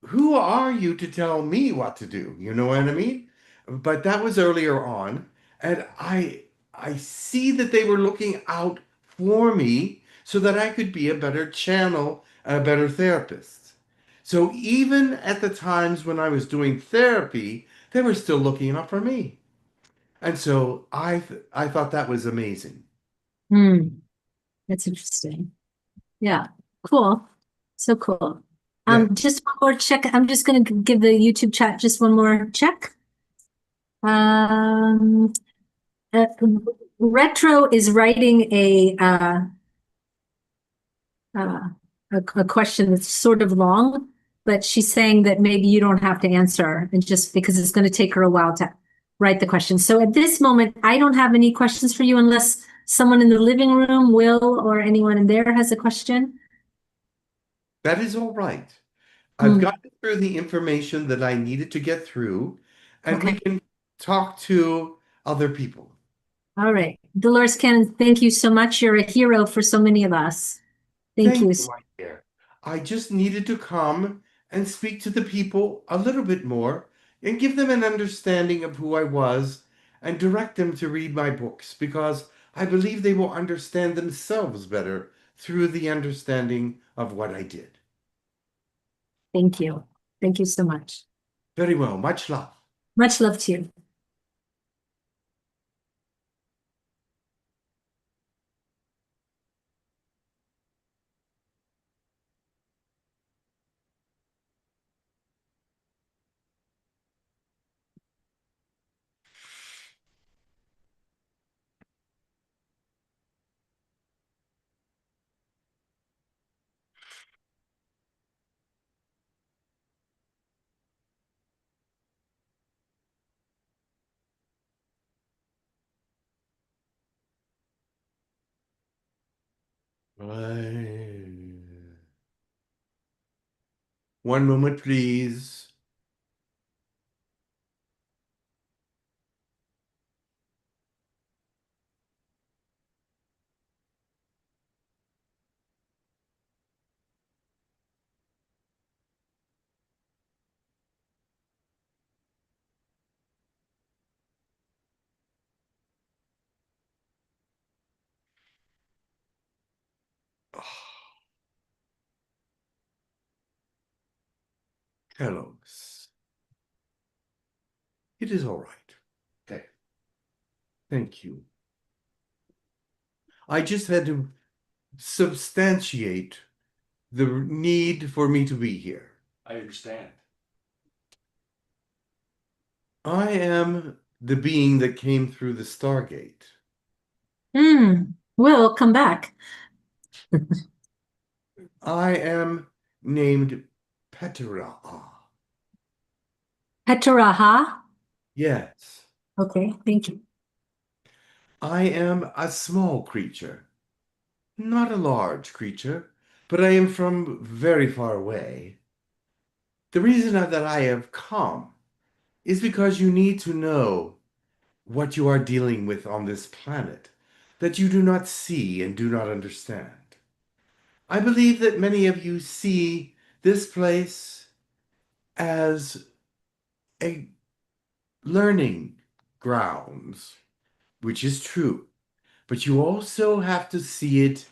who are you to tell me what to do? You know what I mean? But that was earlier on, and I see that they were looking out for me so that I could be a better channel, a better therapist. So even at the times when I was doing therapy, they were still looking out for me. And so I thought that was amazing. That's interesting. Yeah, cool. So cool. Yeah. Just one more check. I'm just going to give the YouTube chat just one more check. Retro is writing a question that's sort of long, but she's saying that maybe you don't have to answer, and just because it's going to take her a while to write the question. So at this moment, I don't have any questions for you unless someone in the living room, Will, or anyone in there has a question. That is all right. I've gotten through the information that I needed to get through, and we can talk to other people. All right. Dolores Cannon, thank you so much. You're a hero for so many of us. Thank you. My dear. I just needed to come and speak to the people a little bit more and give them an understanding of who I was and direct them to read my books because I believe they will understand themselves better through the understanding of what I did. Thank you. Thank you so much. Very well. Much love. Much love to you. One moment, please. Hello. It is all right. Okay. Thank you. I just had to substantiate the need for me to be here. I understand. I am the being that came through the Stargate. Will, come back. I am named Peteraha. Peteraha? Yes. Okay, thank you. I am a small creature, not a large creature, but I am from very far away. The reason that I have come is because you need to know what you are dealing with on this planet that you do not see and do not understand. I believe that many of you see this place as a learning grounds, which is true, but you also have to see it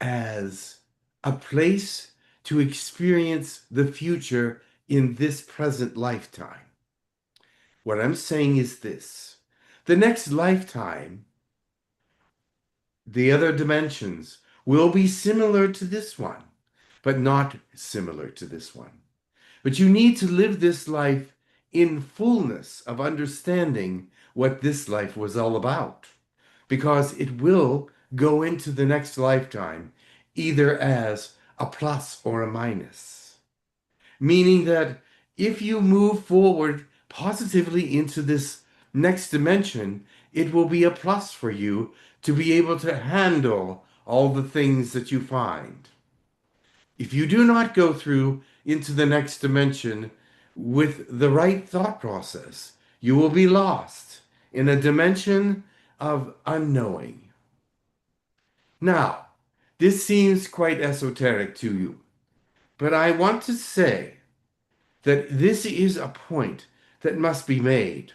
as a place to experience the future in this present lifetime. What I'm saying is this: the next lifetime, the other dimensions will be similar to this one, but not similar to this one. But you need to live this life in fullness of understanding what this life was all about, because it will go into the next lifetime either as a plus or a minus. Meaning that if you move forward positively into this next dimension, it will be a plus for you to be able to handle all the things that you find. If you do not go through into the next dimension with the right thought process, you will be lost in a dimension of unknowing. Now, this seems quite esoteric to you, but I want to say that this is a point that must be made.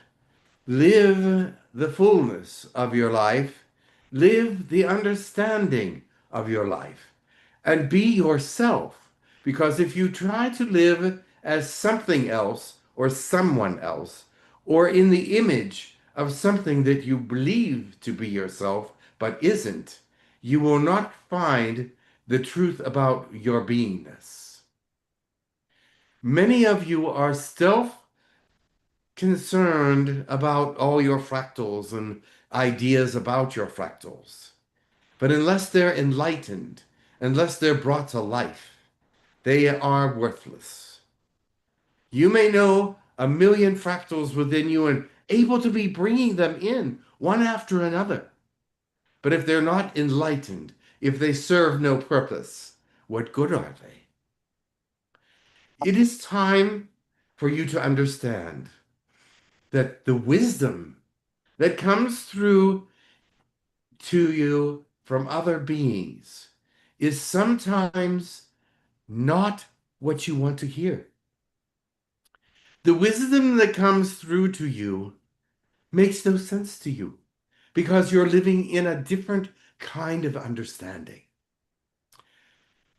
Live the fullness of your life, live the understanding of your life, and be yourself. Because if you try to live as something else or someone else, or in the image of something that you believe to be yourself but isn't, you will not find the truth about your beingness. Many of you are concerned about all your fractals and ideas about your fractals. But unless they're enlightened, unless they're brought to life, they are worthless. You may know a million fractals within you and able to be bringing them in one after another. But if they're not enlightened, if they serve no purpose, what good are they? It is time for you to understand that the wisdom that comes through to you from other beings is sometimes not what you want to hear. The wisdom that comes through to you makes no sense to you because you're living in a different kind of understanding.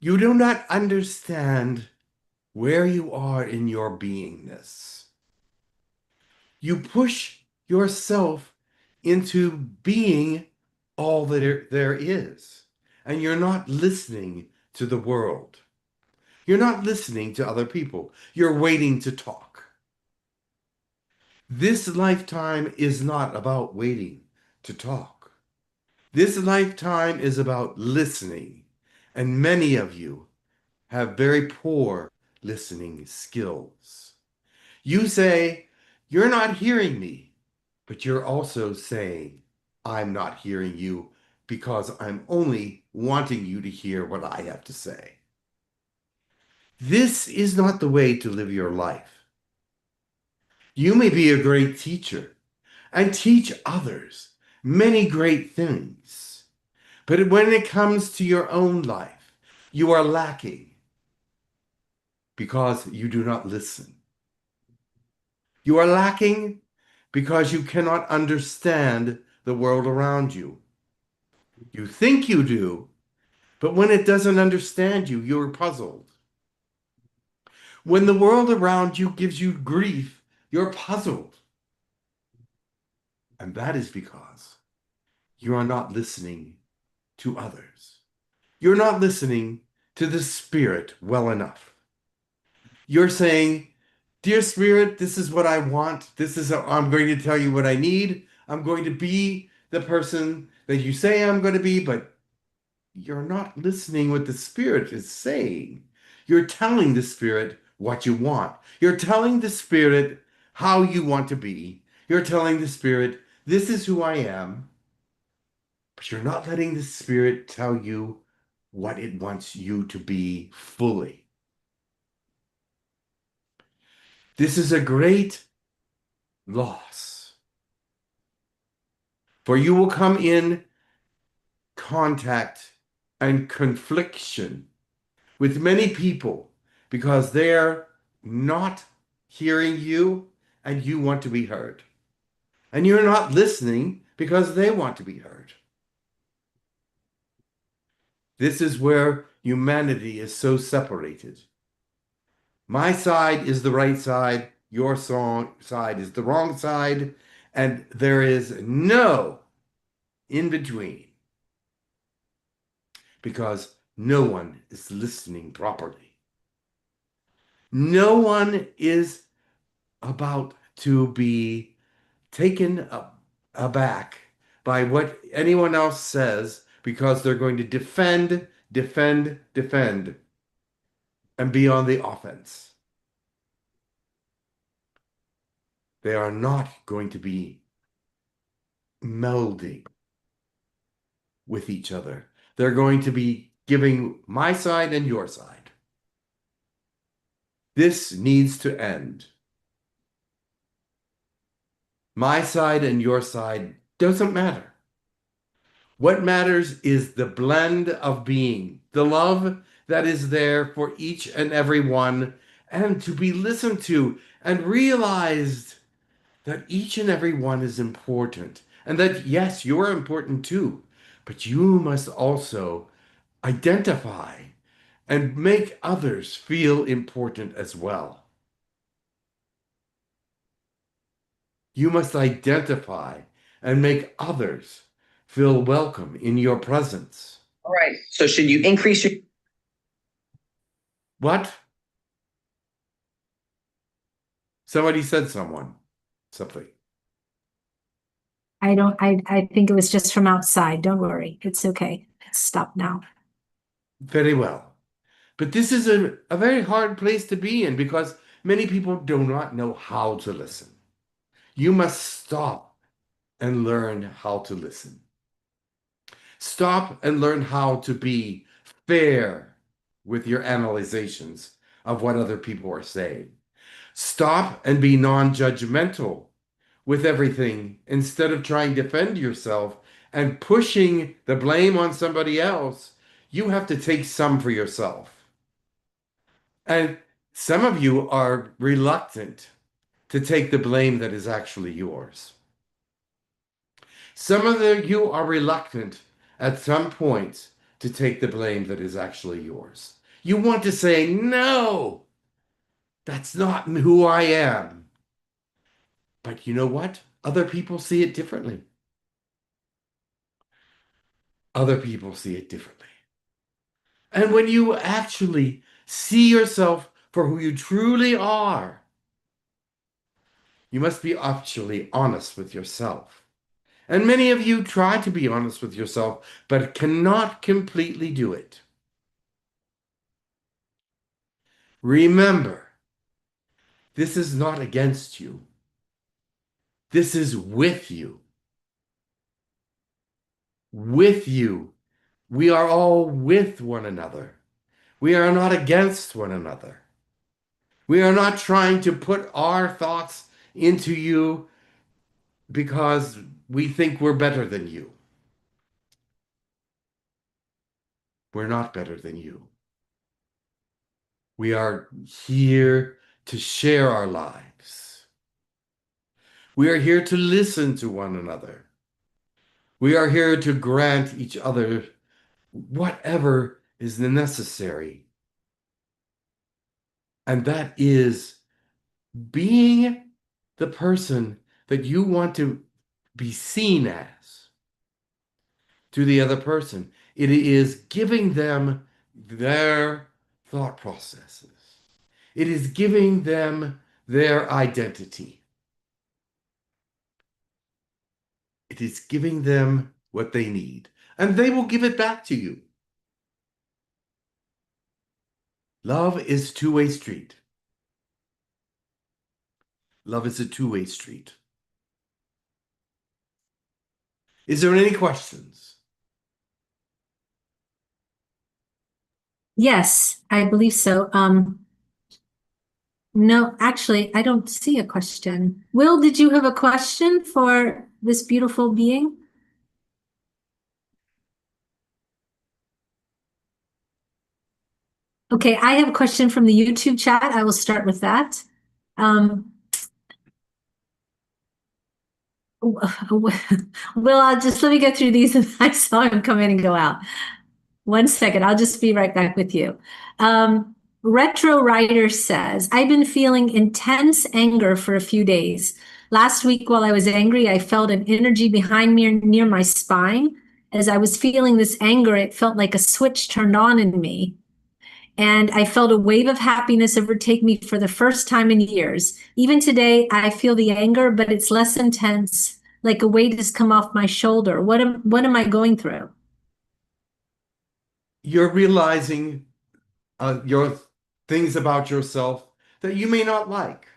You do not understand where you are in your beingness. You push yourself into being all that there is, and you're not listening to the world. You're not listening to other people. You're waiting to talk. This lifetime is not about waiting to talk. This lifetime is about listening, and many of you have very poor listening skills. You say, "You're not hearing me," but you're also saying, "I'm not hearing you because I'm only wanting you to hear what I have to say." This is not the way to live your life. You may be a great teacher and teach others many great things, but when it comes to your own life, you are lacking because you do not listen. You are lacking because you cannot understand the world around you. You think you do, but when it doesn't understand you, you're puzzled. When the world around you gives you grief, you're puzzled. And that is because you are not listening to others. You're not listening to the Spirit well enough. You're saying, "Dear Spirit, this is what I want. I'm going to tell you what I need. I'm going to be the person that you say I'm going to be," but you're not listening what the Spirit is saying. You're telling the Spirit what you want. You're telling the Spirit how you want to be. You're telling the Spirit, "This is who I am. but you're not letting the spirit tell you what it wants you to be fully. This is a great loss, for you will come in contact and confliction with many people because they're not hearing you and you want to be heard. And you're not listening because they want to be heard. This is where humanity is so separated. My side is the right side, your side is the wrong side, and there is no in between because no one is listening properly. No one is about to be taken aback by what anyone else says because they're going to defend, and be on the offense. They are not going to be melding with each other. They're going to be giving my side and your side. This needs to end. My side and your side doesn't matter. What matters is the blend of being, the love that is there for each and every one, and to be listened to and realized that each and every one is important. And that, yes, you're important too, but you must also identify and make others feel important as well. You must identify and make others feel welcome in your presence. All right. So should you increase your... What? Somebody said something. I think it was just from outside. Don't worry. It's okay. It's stopped now. Very well. But this is a very hard place to be in because many people do not know how to listen. You must stop and learn how to listen. Stop and learn how to be fair with your analyzations of what other people are saying. Stop and be non-judgmental with everything instead of trying to defend yourself and pushing the blame on somebody else. You have to take some for yourself. And some of you are reluctant to take the blame that is actually yours. Some of you are reluctant at some points to take the blame that is actually yours. You want to say, no, that's not who I am. But you know what? Other people see it differently. Other people see it differently. And when you actually see yourself for who you truly are, you must be actually honest with yourself. And many of you try to be honest with yourself, but cannot completely do it. Remember, this is not against you. This is with you. With you. We are all with one another. We are not against one another. We are not trying to put our thoughts into you because we think we're better than you. We're not better than you. We are here to share our lives. We are here to listen to one another. We are here to grant each other whatever is necessary. And that is being the person that you want to be seen as to the other person. It is giving them their thought processes. It is giving them their identity. It is giving them what they need, and they will give it back to you. Love is a two-way street. Love is a two-way street. Is there any questions? Yes, I believe so. No, actually, I don't see a question. Will, did you have a question for this beautiful being? Okay, I have a question from the YouTube chat. I will start with that. Will, I'll just let me go through these and I saw him come in and go out. 1 second, I'll just be right back with you. Retro Writer says, I've been feeling intense anger for a few days. Last week, while I was angry, I felt an energy behind me near my spine. As I was feeling this anger, it felt like a switch turned on in me. And I felt a wave of happiness overtake me for the first time in years. Even today, I feel the anger, but it's less intense, like a weight has come off my shoulder. What am I going through? You're realizing your things about yourself that you may not like.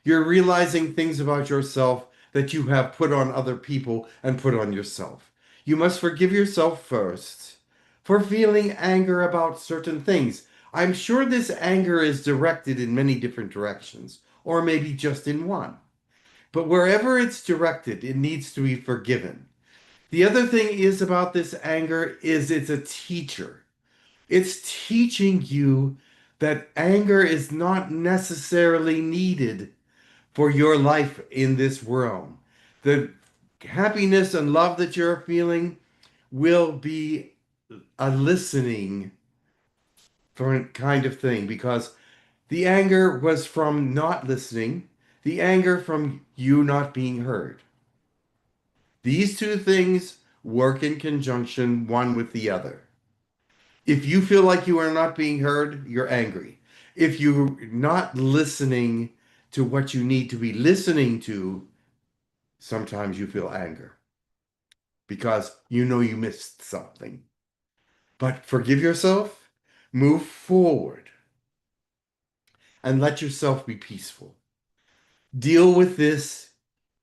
You're realizing things about yourself that you have put on other people and put on yourself. You must forgive yourself first for feeling anger about certain things. I'm sure this anger is directed in many different directions, or maybe just in one. But wherever it's directed, it needs to be forgiven. The other thing is about this anger is it's a teacher. It's teaching you that anger is not necessarily needed for your life in this realm. The happiness and love that you're feeling will be a listening for a kind of thing, because the anger was from not listening, the anger from you not being heard. These two things work in conjunction, one with the other. If you feel like you are not being heard, you're angry. If you're not listening to what you need to be listening to, sometimes you feel anger because you know you missed something. But forgive yourself, move forward, and let yourself be peaceful. Deal with this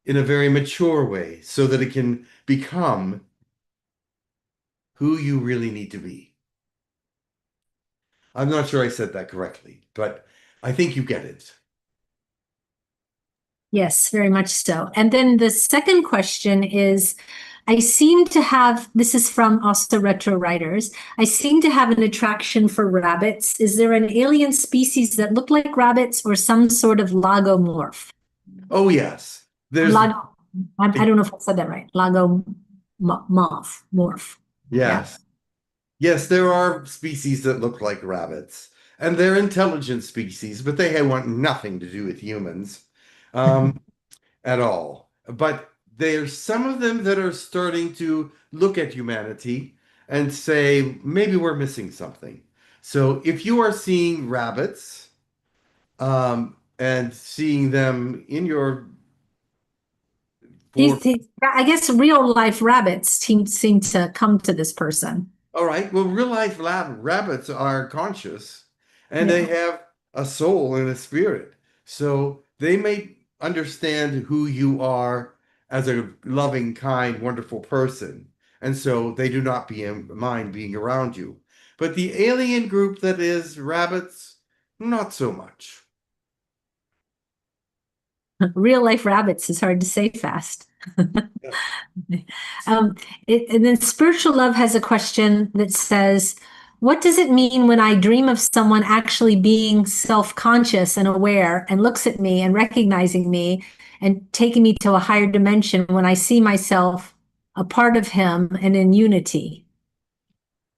in a very mature way so that it can become who you really need to be. I'm not sure I said that correctly, but I think you get it. Yes, very much so. And then the second question is, I seem to have, this is from also Retro Writers, I seem to have an attraction for rabbits. Is there an alien species that look like rabbits or some sort of lagomorph? Oh, yes. There's I don't know if I said that right. Morph. Yes. Yes, there are species that look like rabbits, and they're intelligent species, but they want nothing to do with humans at all. But there's some of them that are starting to look at humanity and say, maybe we're missing something. So if you are seeing rabbits and seeing them in your I guess real life rabbits seem to come to this person. All right. Well, real life rabbits are conscious and they have a soul and a spirit. So they may understand who you are as a loving, kind, wonderful person. And so they do not mind being around you. But the alien group that is rabbits, not so much. Real life rabbits is hard to say fast. And then Spiritual Love has a question that says, what does it mean when I dream of someone actually being self-conscious and aware and looks at me and recognizing me and taking me to a higher dimension when I see myself a part of him and in unity?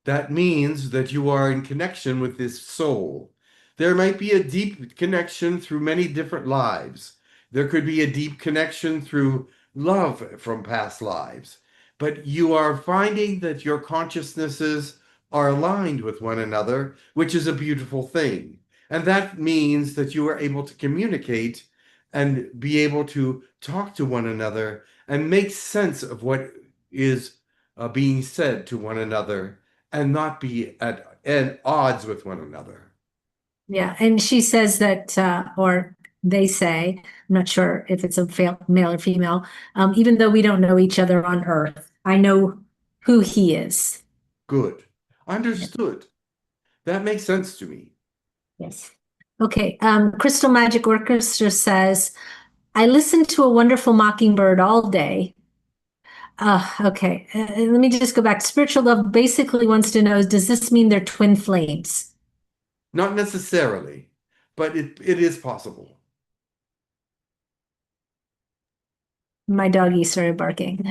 That means that you are in connection with this soul. There might be a deep connection through many different lives. There could be a deep connection through love from past lives. But you are finding that your consciousnesses are aligned with one another, which is a beautiful thing. And that means that you are able to communicate and be able to talk to one another and make sense of what is being said to one another and not be at odds with one another. Yeah, and she says that, or they say, I'm not sure if it's a male or female, even though we don't know each other on Earth, I know who he is. Good. Understood. That makes sense to me. Yes. Okay. Crystal Magic Orchestra says, I listen to a wonderful mockingbird all day. Okay. Let me just go back. Spiritual Love basically wants to know, does this mean they're twin flames? Not necessarily, but it is possible. My doggy started barking.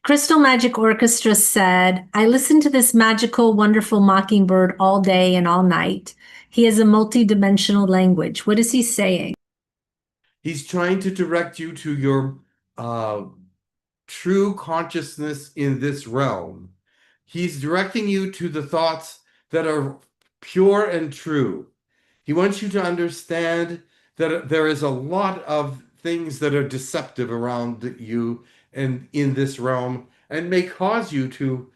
Crystal Magic Orchestra said, I listen to this magical, wonderful mockingbird all day and all night. He has a multi-dimensional language. What is he saying? He's trying to direct you to your true consciousness in this realm. He's directing you to the thoughts that are pure and true. He wants you to understand that there is a lot of things that are deceptive around you and in this realm, and may cause you to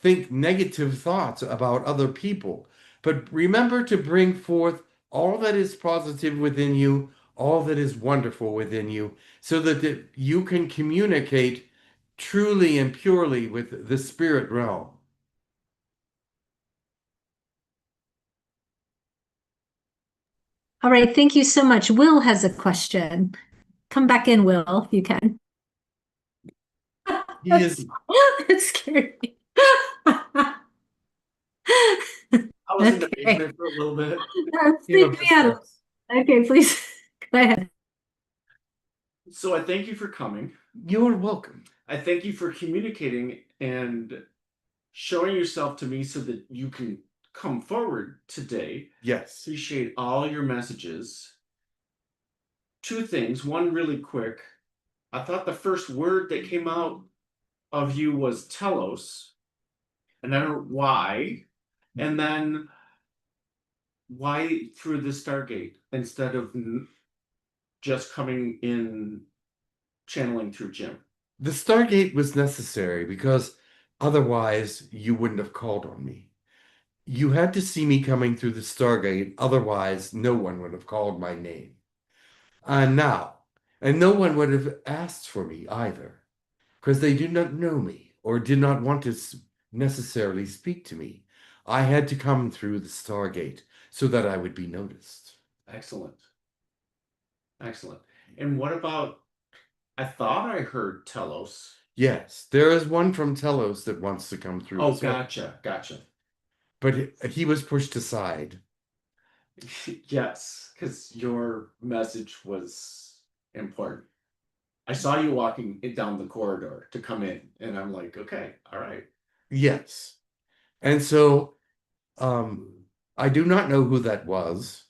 think negative thoughts about other people. But remember to bring forth all that is positive within you, all that is wonderful within you, so that you can communicate truly and purely with the spirit realm. All right, thank you so much. Will has a question. Come back in, Will, if you can. He is. That scared me. I was in the basement for a little bit. Freak me out. Okay, please go ahead. So I thank you for coming. You're welcome. I thank you for communicating and showing yourself to me so that you can come forward today. Yes. Appreciate all your messages. Two things. One really quick. I thought the first word that came out of you was telos. And I don't know why. And then why through the Stargate instead of just coming in channeling through Jim? The Stargate was necessary because otherwise you wouldn't have called on me. You had to see me coming through the Stargate, otherwise no one would have called my name. And no one would have asked for me either, because they do not know me or did not want to necessarily speak to me. I had to come through the Stargate so that I would be noticed. Excellent. Excellent. And what about, I thought I heard Telos. Yes, there is one from Telos that wants to come through. Oh, gotcha. But he was pushed aside. Yes, because your message was important. I saw you walking down the corridor to come in, and I'm like, okay, all right. Yes. And so I do not know who that was.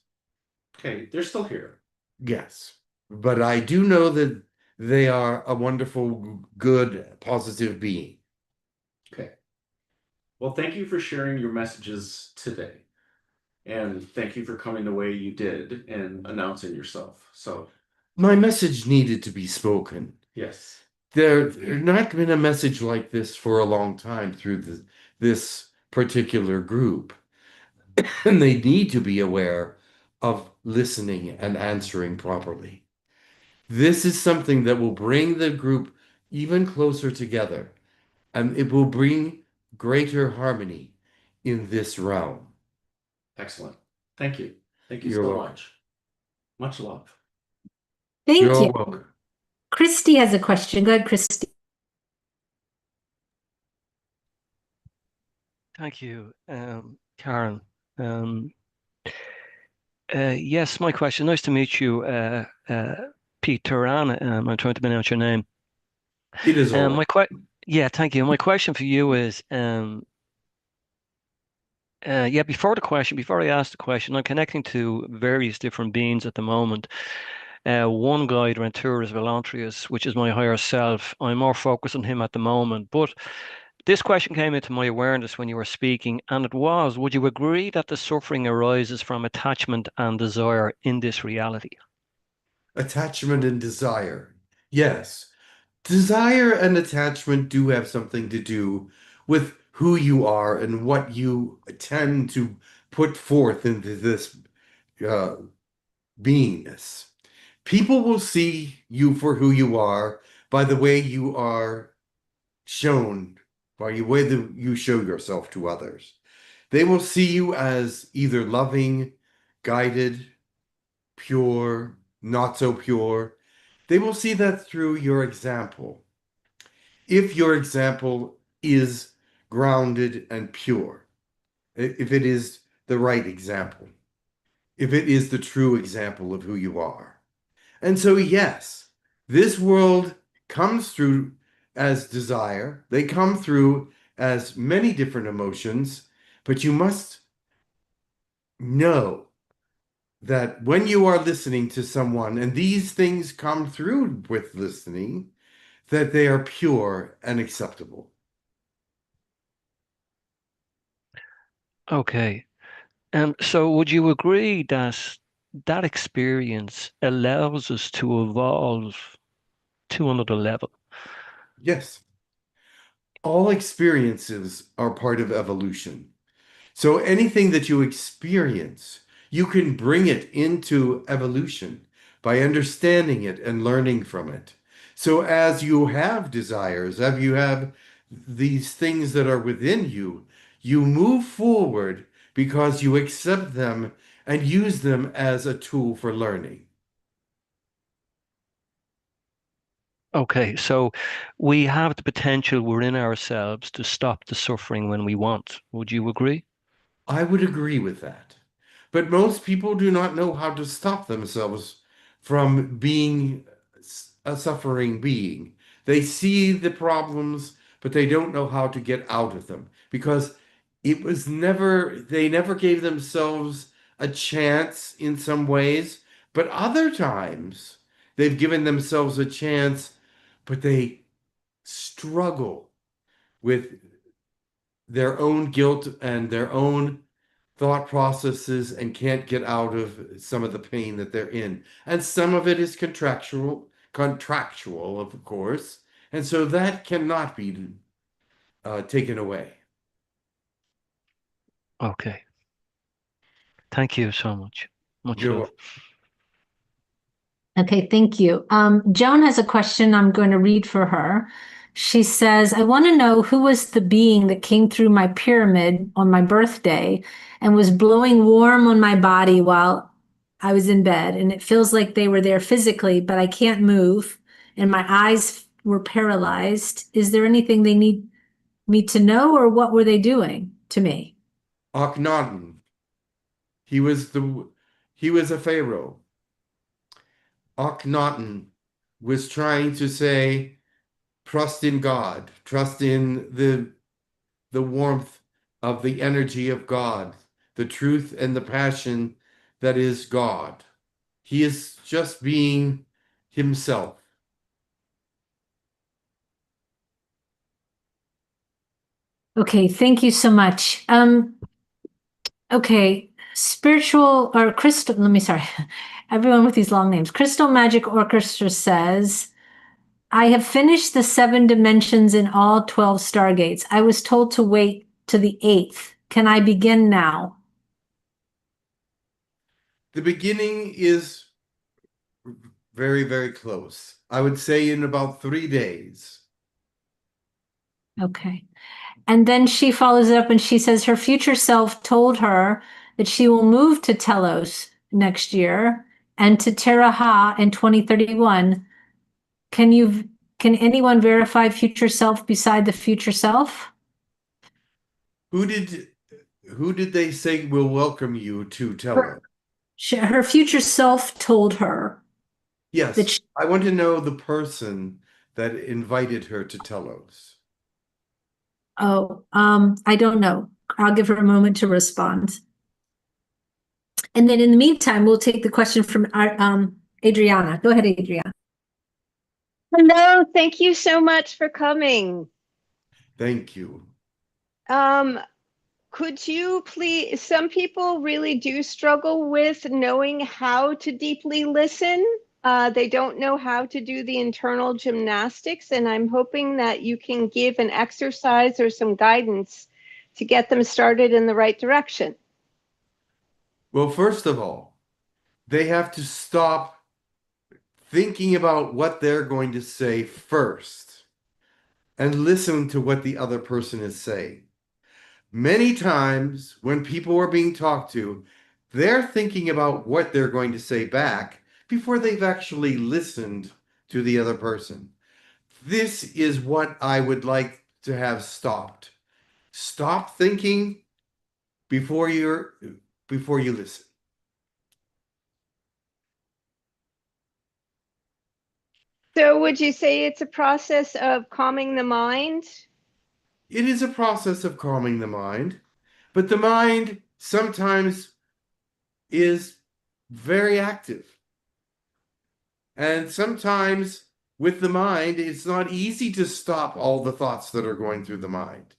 Okay, they're still here. Yes. But I do know that they are a wonderful, good, positive being. Okay. Well, thank you for sharing your messages today. And thank you for coming the way you did and announcing yourself. So my message needed to be spoken. Yes. There's not been a message like this for a long time through this particular group. And they need to be aware of listening and answering properly. This is something that will bring the group even closer together, and it will bring greater harmony in this realm. Excellent. Thank you. Thank you You're so welcome. much. Much love. Thank You're you. welcome. Christy has a question. Go ahead, Christy. Thank you, Karen. Yes, my question. Nice to meet you, Peteran. I'm trying to pronounce your name. It is all right. Yeah, thank you. My question for you is, before I ask the question, I'm connecting to various different beings at the moment. One guide, Renturas Volantrius, which is my higher self. I'm more focused on him at the moment. But this question came into my awareness when you were speaking, and it was, would you agree that the suffering arises from attachment and desire in this reality? Attachment and desire. Yes. Desire and attachment do have something to do with who you are and what you tend to put forth into this beingness. People will see you for who you are by the way you are shown, by the way that you show yourself to others. They will see you as either loving, guided, pure, not so pure. They will see that through your example. If your example is grounded and pure, if it is the right example, if it is the true example of who you are. And so, yes, this world comes through as desire. They come through as many different emotions, but you must know that when you are listening to someone, and these things come through with listening, that they are pure and acceptable. Okay. So would you agree that that experience allows us to evolve to another level? Yes. All experiences are part of evolution. So anything that you experience, you can bring it into evolution by understanding it and learning from it. So as you have desires, as you have these things that are within you, you move forward because you accept them and use them as a tool for learning. Okay, so we have the potential within ourselves to stop the suffering when we want. Would you agree? I would agree with that. But most people do not know how to stop themselves from being a suffering being. They see the problems, but they don't know how to get out of them because they never gave themselves a chance in some ways, but other times they've given themselves a chance, but they struggle with their own guilt and their own thought processes and can't get out of some of the pain that they're in. And some of it is contractual, of course. And so that cannot be taken away. Okay. Thank you so much. Much You're love. welcome. Okay, thank you. Joan has a question I'm going to read for her. She says, I want to know who was the being that came through my pyramid on my birthday and was blowing warm on my body while I was in bed. And it feels like they were there physically, but I can't move. And my eyes were paralyzed. Is there anything they need me to know, or what were they doing to me? Akhenaten. He was a pharaoh. Akhenaten was trying to say, trust in God, trust in the warmth of the energy of God, the truth and the passion that is God. He is just being himself. Okay, thank you so much. Okay, spiritual or crystal, everyone with these long names. Crystal Magic Orchestra says, I have finished the 7 dimensions in all 12 stargates. I was told to wait to the 8th. Can I begin now? The beginning is very, very close. I would say in about 3 days. Okay. And then she follows it up and she says her future self told her that she will move to Telos next year and to Teraha in 2031. Can anyone verify future self beside the future self? Who did they say will welcome you to Telos? Her future self told her. Yes, I want to know the person that invited her to Telos. Oh, I don't know. I'll give her a moment to respond. And then in the meantime, we'll take the question from Adriana. Go ahead, Adriana. Hello, thank you so much for coming. Thank you. Could you please, some people really do struggle with knowing how to deeply listen. They don't know how to do the internal gymnastics, and I'm hoping that you can give an exercise or some guidance to get them started in the right direction. Well, first of all, they have to stop thinking about what they're going to say first and listen to what the other person is saying. Many times when people are being talked to, they're thinking about what they're going to say back before they've actually listened to the other person. This is what I would like to have stopped. Stop thinking before you listen. So would you say it's a process of calming the mind? It is a process of calming the mind, but the mind sometimes is very active. And sometimes with the mind, it's not easy to stop all the thoughts that are going through the mind.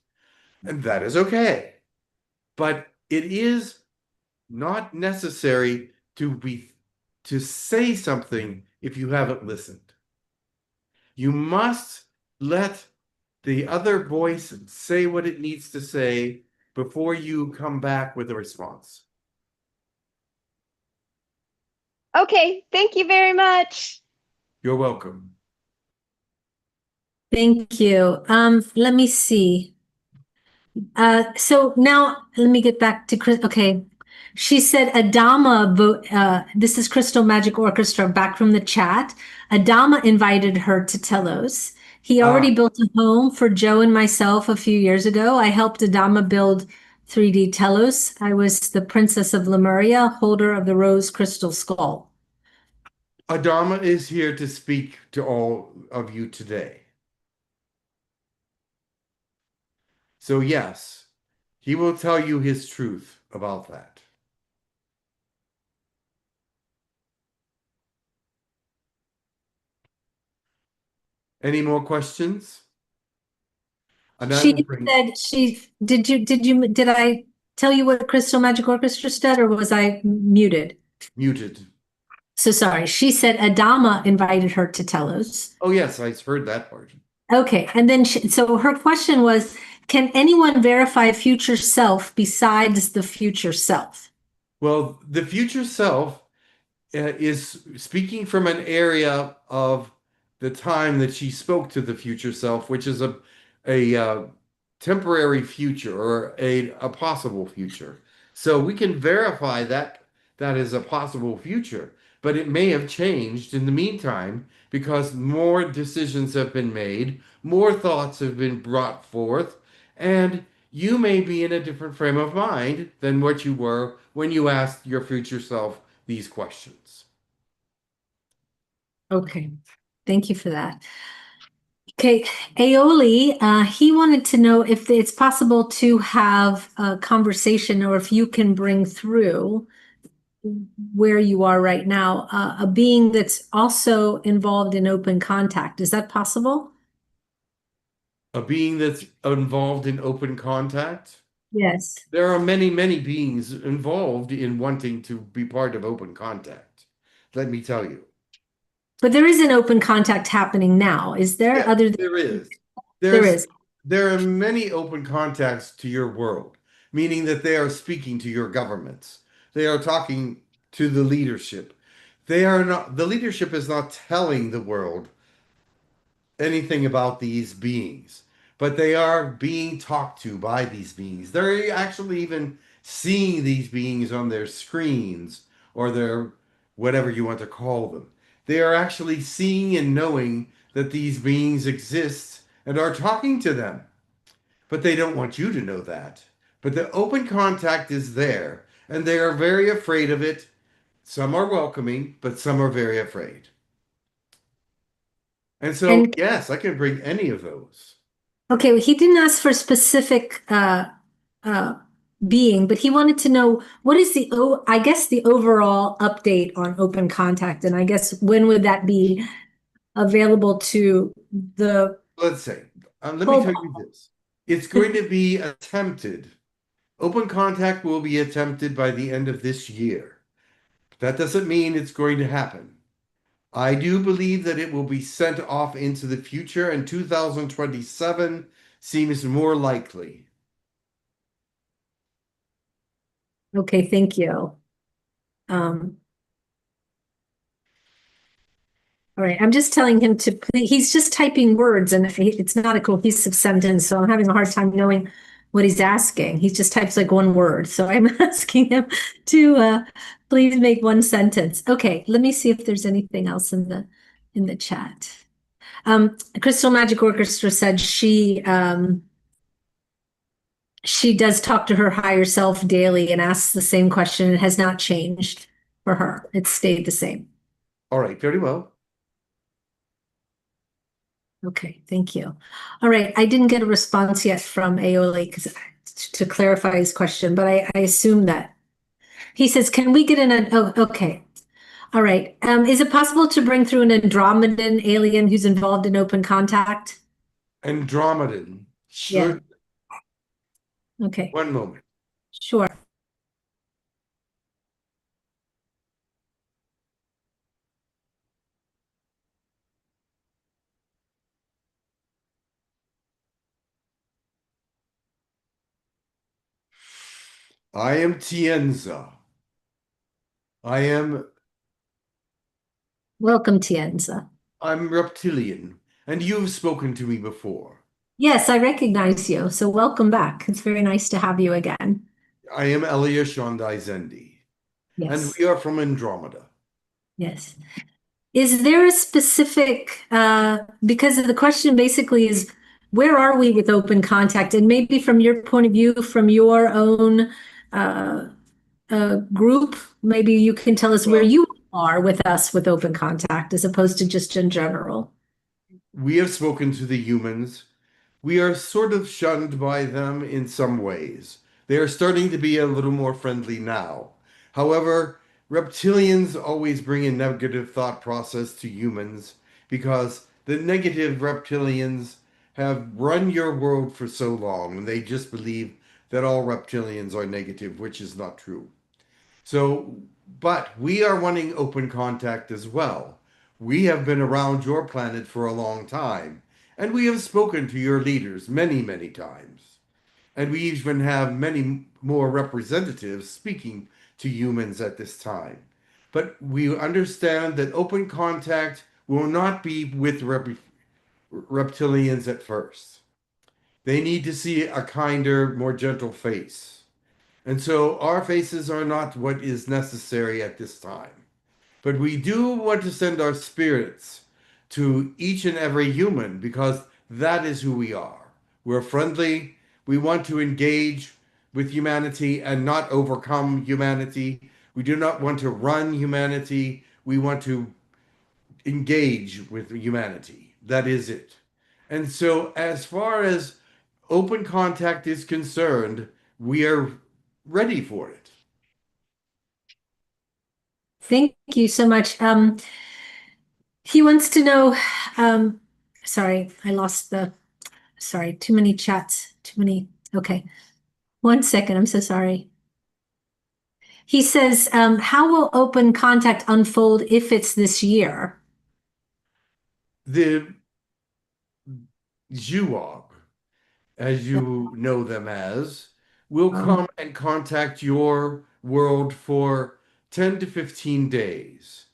And that is okay. But it is not necessary to say something if you haven't listened. You must let the other voice say what it needs to say before you come back with a response. Okay, thank you very much. You're welcome. Thank you. Let me see. So now let me get back to Chris. Okay. She said Adama, this is Crystal Magic Orchestra back from the chat. Adama invited her to Telos. He already built a home for Joe and myself a few years ago. I helped Adama build 3D Telos. I was the Princess of Lemuria, holder of the Rose Crystal Skull. Adama is here to speak to all of you today. So yes, he will tell you his truth about that. Any more questions? And did I tell you what Crystal Magic Orchestra said, or was I muted? Muted. So sorry. She said Adama invited her to Telos. Oh yes, I heard that part. Okay, and then so her question was, can anyone verify future self besides the future self? Well, the future self is speaking from an area of the time that she spoke to the future self, which is a temporary future or a possible future. So we can verify that that is a possible future, but it may have changed in the meantime because more decisions have been made, more thoughts have been brought forth, and you may be in a different frame of mind than what you were when you asked your future self these questions. Okay, thank you for that. Okay, Aoli, he wanted to know if it's possible to have a conversation or if you can bring through where you are right now, a being that's also involved in open contact. Is that possible? A being that's involved in open contact? Yes. There are many, many beings involved in wanting to be part of open contact. Let me tell you. But there is an open contact happening now, is there? Yeah, other than there is. There is. There are many open contacts to your world, meaning that they are speaking to your governments. They are talking to the leadership. They are not, the leadership is not telling the world anything about these beings, but they are being talked to by these beings. They're actually even seeing these beings on their screens or their whatever you want to call them. They are actually seeing and knowing that these beings exist and are talking to them. But they don't want you to know that. But the open contact is there, and they are very afraid of it. Some are welcoming, but some are very afraid. And so, yes, I can bring any of those. Okay, well, he didn't ask for a specific being, but he wanted to know what is I guess the overall update on open contact, and I guess when would that be available to the... Let's say, let me tell you this. It's going to be attempted. Open contact will be attempted by the end of this year. That doesn't mean it's going to happen. I do believe that it will be sent off into the future, and 2027 seems more likely. Okay, thank you. All right, I'm just telling him he's just typing words and it's not a cohesive sentence, so I'm having a hard time knowing what he's asking. He just types like one word. So I'm asking him to please make one sentence. Okay, let me see if there's anything else in the chat. Crystal Magic Orchestra said she does talk to her higher self daily and asks the same question. It has not changed for her. It's stayed the same. All right, very well. Okay, thank you. All right, I didn't get a response yet from Aole to clarify his question, but I assume that. He says, can we get oh, okay. All right. Is it possible to bring through an Andromedan alien who's involved in open contact? Andromedan. Sure. Yeah. Okay. One moment. Sure. I am 𝗪𝗓𝗓𝗓. I am. Welcome, 𝗪𝗓𝗓𝗓. I'm reptilian, and you've spoken to me before. Yes, I recognize you. So welcome back. It's very nice to have you again. I am 𝗪𝗓𝗓𝗓𝗓𝗓𝗓𝗓. Yes. And we are from Andromeda. Yes. Is there a specific, because the question basically is, where are we with open contact? And maybe from your point of view, from your own group, maybe you can tell us where you are with us with open contact as opposed to just in general. We have spoken to the humans. We are sort of shunned by them in some ways. They are starting to be a little more friendly now. However, reptilians always bring a negative thought process to humans because the negative reptilians have run your world for so long and they just believe that all reptilians are negative, which is not true. So, but we are wanting open contact as well. We have been around your planet for a long time, and we have spoken to your leaders many, many times. And we even have many more representatives speaking to humans at this time. But we understand that open contact will not be with reptilians at first. They need to see a kinder, more gentle face. And so our faces are not what is necessary at this time. But we do want to send our spirits to each and every human because that is who we are. We're friendly. We want to engage with humanity and not overcome humanity. We do not want to run humanity. We want to engage with humanity. That is it. And so as far as open contact is concerned, we are ready for it. Thank you so much. He wants to know, sorry, I lost sorry, too many chats, too many. Okay. 1 second. I'm so sorry. He says, how will open contact unfold if it's this year? The 𝗪𝗓𝗓𝗓𝗓, as you know them as, will come and contact your world for 10 to 15 days.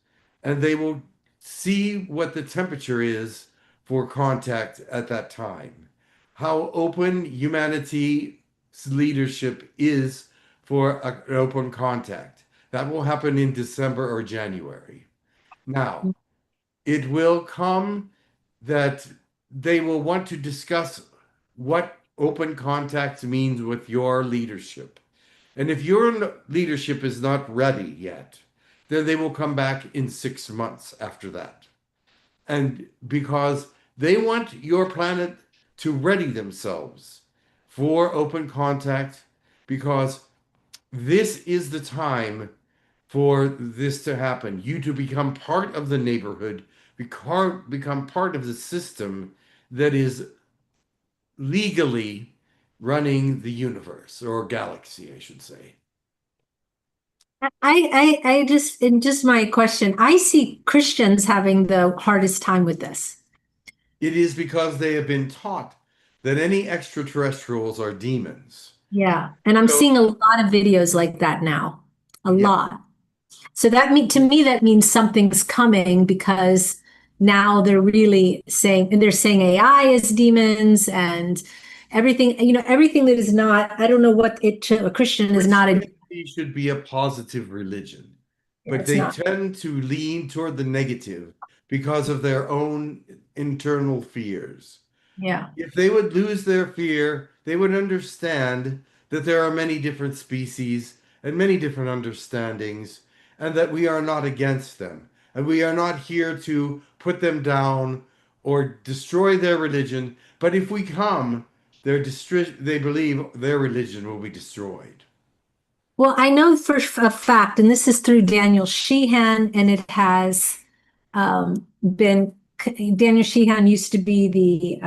And they will see what the temperature is for contact at that time. How open humanity's leadership is for an open contact. That will happen in December or January. Now, it will come that they will want to discuss what open contact means with your leadership. And if your leadership is not ready yet, then they will come back in 6 months after that. And because they want your planet to ready themselves for open contact, because this is the time for this to happen. You to become part of the neighborhood, become part of the system that is legally running the universe or galaxy, I should say. I just, in just my question, I see Christians having the hardest time with this. It is because they have been taught that any extraterrestrials are demons. Yeah, and I'm seeing a lot of videos like that now, a lot. So that to me, that means something's coming because now they're really saying, and they're saying AI is demons and, everything, everything that is not, I don't know what a Christian is not. Christianity should be a positive religion, but they tend to lean toward the negative because of their own internal fears. Yeah. If they would lose their fear, they would understand that there are many different species and many different understandings, and that we are not against them. And we are not here to put them down or destroy their religion. But if we come, they believe their religion will be destroyed. Well, I know for a fact, and this is through Daniel Sheehan, and it has been, Daniel Sheehan used to be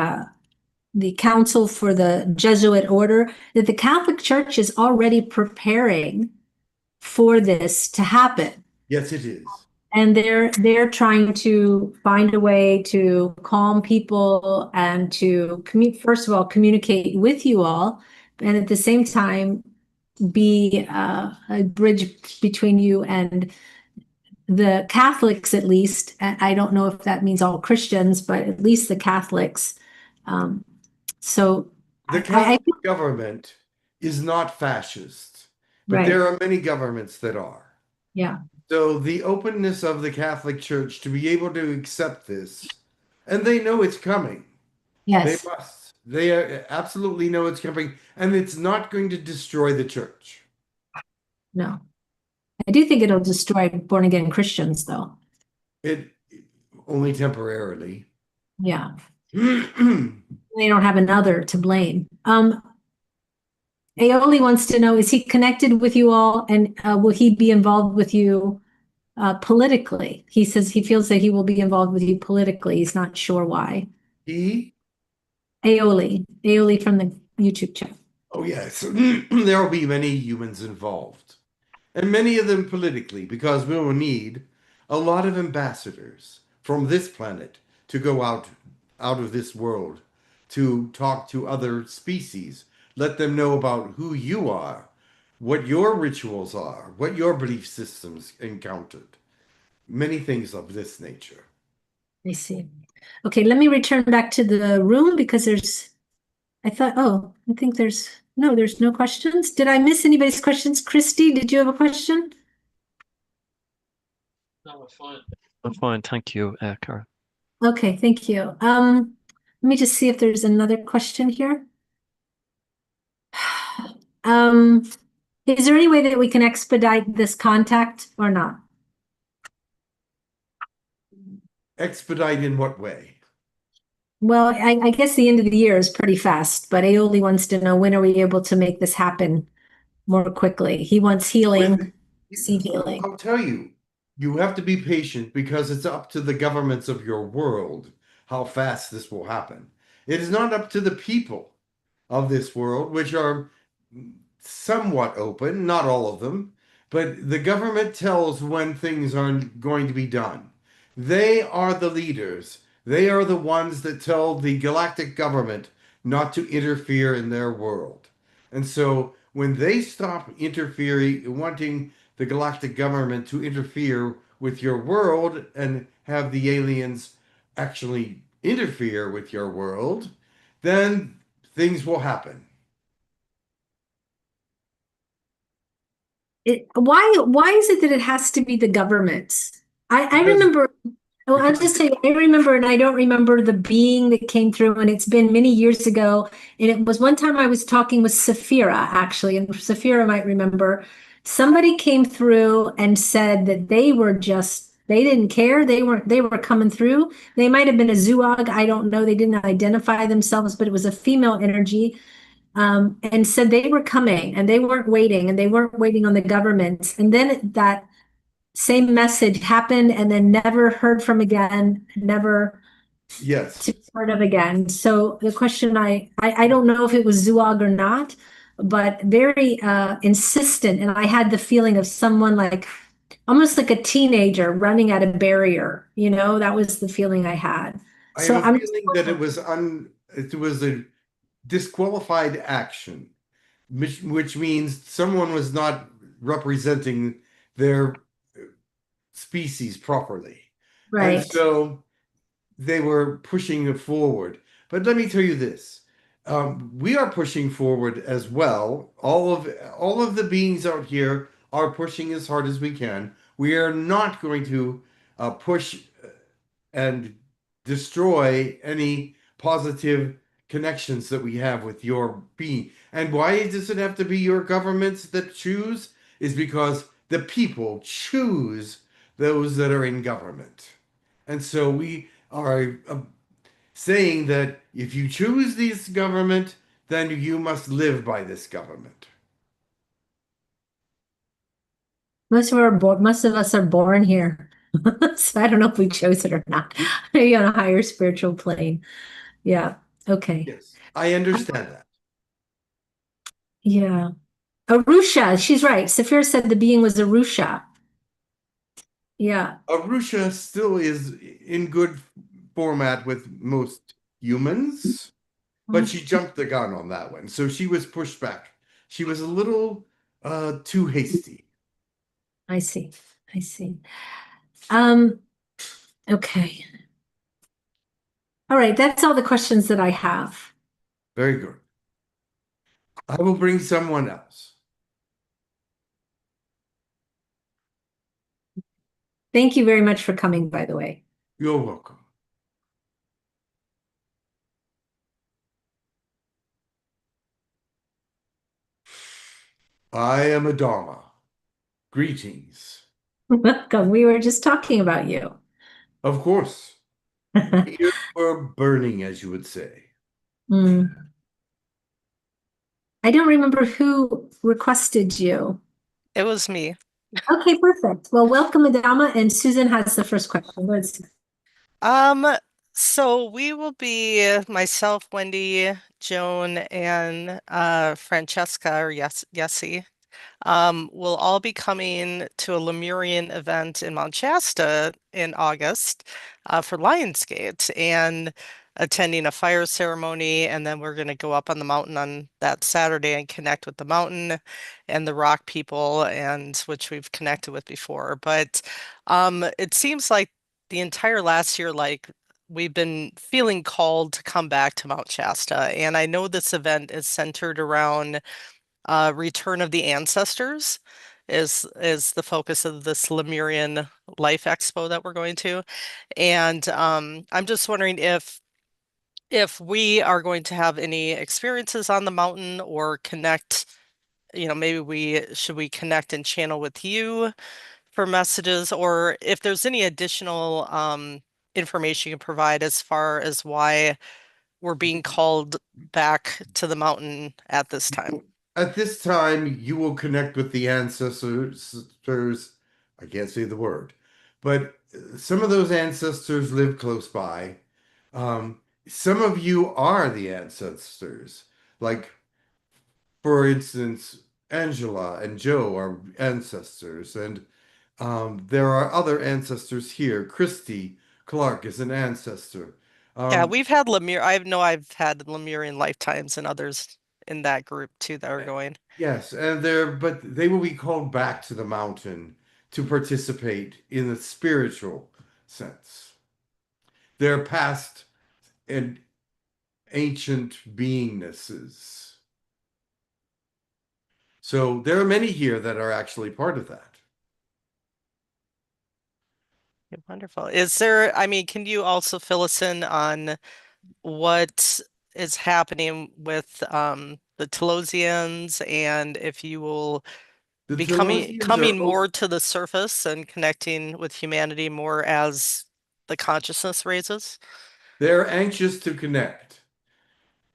the counsel for the Jesuit order, that the Catholic Church is already preparing for this to happen. Yes, it is. And they're trying to find a way to calm people and to first of all communicate with you all, and at the same time be a bridge between you and the Catholics, at least. I don't know if that means all Christians, but at least the Catholics. So the Catholic government is not fascist, but there are many governments that are. Yeah. So the openness of the Catholic Church to be able to accept this, and they know it's coming. Yes. They must. They absolutely know it's coming, and it's not going to destroy the church. No. I do think it'll destroy born-again Christians, though. It only temporarily. Yeah. They don't have another to blame. Aoli wants to know, is he connected with you all, and will he be involved with you politically? He says he feels that he will be involved with you politically. He's not sure why. Aoli from the YouTube channel. Oh, yes. There will be many humans involved, and many of them politically, because we will need a lot of ambassadors from this planet to go out of this world to talk to other species, let them know about who you are, what your rituals are, what your belief systems encountered, many things of this nature. I see. Okay, let me return back to the room because there's no questions. Did I miss anybody's questions? Christy, did you have a question? No, I'm fine. I'm fine. Thank you, Karen. Okay, thank you. Let me just see if there's another question here. Is there any way that we can expedite this contact or not? Expedite in what way? Well, I guess the end of the year is pretty fast, but Aoli wants to know, when are we able to make this happen more quickly? He wants healing, see healing. I'll tell you, you have to be patient because it's up to the governments of your world how fast this will happen. It is not up to the people of this world, which are somewhat open, not all of them, but the government tells when things are going to be done. They are the leaders. They are the ones that tell the galactic government not to interfere in their world. And so when they stop interfering, wanting the galactic government to interfere with your world and have the aliens actually interfere with your world, then things will happen. Why is it that it has to be the government? I remember, well, I'll just say, I remember, and I don't remember the being that came through, and it's been many years ago. And it was one time I was talking with Saphira, actually, and Saphira might remember. Somebody came through and said that they didn't care. They were coming through. They might have been a 𝗪𝗔𝗥. I don't know. They didn't identify themselves, but it was a female energy. And said they were coming and they weren't waiting on the government. And then that same message happened and then never heard from again, never heard of again. So the question, I don't know if it was 𝗪𝗔𝗥 or not, but very insistent. And I had the feeling of someone like, almost like a teenager running at a barrier. That was the feeling I had. I have a feeling that it was a disqualified action, which means someone was not representing their species properly. Right. And so they were pushing it forward. But let me tell you this. we are pushing forward as well. All of the beings out here are pushing as hard as we can. We are not going to push and destroy any positive connections that we have with your being. And why does it have to be your governments that choose? Is because the people choose those that are in government. And so we are saying that if you choose this government, then you must live by this government. Most of us are born here. So I don't know if we chose it or not. Maybe on a higher spiritual plane. Yeah. Okay. Yes, I understand that. Yeah. Arusha, she's right. Saphira said the being was Arusha. Yeah. Arusha still is in good format with most humans, but she jumped the gun on that one. So she was pushed back. She was a little too hasty. I see. I see. Okay. All right, that's all the questions that I have. Very good. I will bring someone else. Thank you very much for coming, by the way. You're welcome. I am Adama. Greetings. Welcome. We were just talking about you. Of course. You were burning, as you would say. Mm. I don't remember who requested you. It was me. Okay, perfect. Well, welcome, Adama, and Susan has the first question. Go ahead, Susan. So we will be myself, Wendy, Joan, and Francesca or Yessie. We'll all be coming to a Lemurian event in Mount Shasta in August for Lionsgate and attending a fire ceremony. And then we're going to go up on the mountain on that Saturday and connect with the mountain and the rock people, and which we've connected with before. But it seems like the entire last year, like we've been feeling called to come back to Mount Shasta. And I know this event is centered around Return of the Ancestors is the focus of this Lemurian Life Expo that we're going to. And I'm just wondering if we are going to have any experiences on the mountain or connect, maybe we connect and channel with you for messages, or if there's any additional information you can provide as far as why we're being called back to the mountain at this time. At this time, you will connect with the ancestors. I can't say the word, but some of those ancestors live close by. Some of you are the ancestors. Like, for instance, Angela and Joe are ancestors, and there are other ancestors here. Christy Clark is an ancestor. Yeah, we've had I've had Lemurian lifetimes and others in that group too that are going. Yes, and but they will be called back to the mountain to participate in the spiritual sense. They're past and ancient beingnesses. So there are many here that are actually part of that. Yeah, wonderful. Can you also fill us in on what is happening with the Telosians, and if you will The be Telosians coming are more to the surface and connecting with humanity more as the consciousness raises? they're anxious to connect.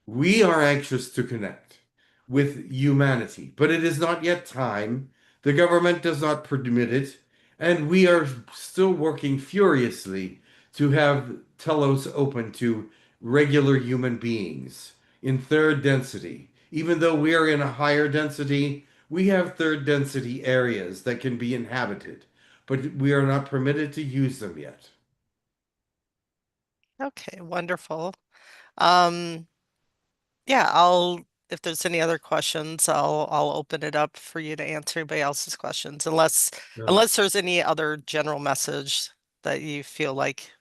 We are anxious to connect with humanity, but it is not yet time. The government does not permit it, and we are still working furiously to have Telos open to regular human beings in third density. Even though we are in a higher density, we have third density areas that can be inhabited, but we are not permitted to use them yet. Okay, wonderful. Yeah, if there's any other questions, I'll open it up for you to answer anybody else's questions, unless there's any other general message that you feel like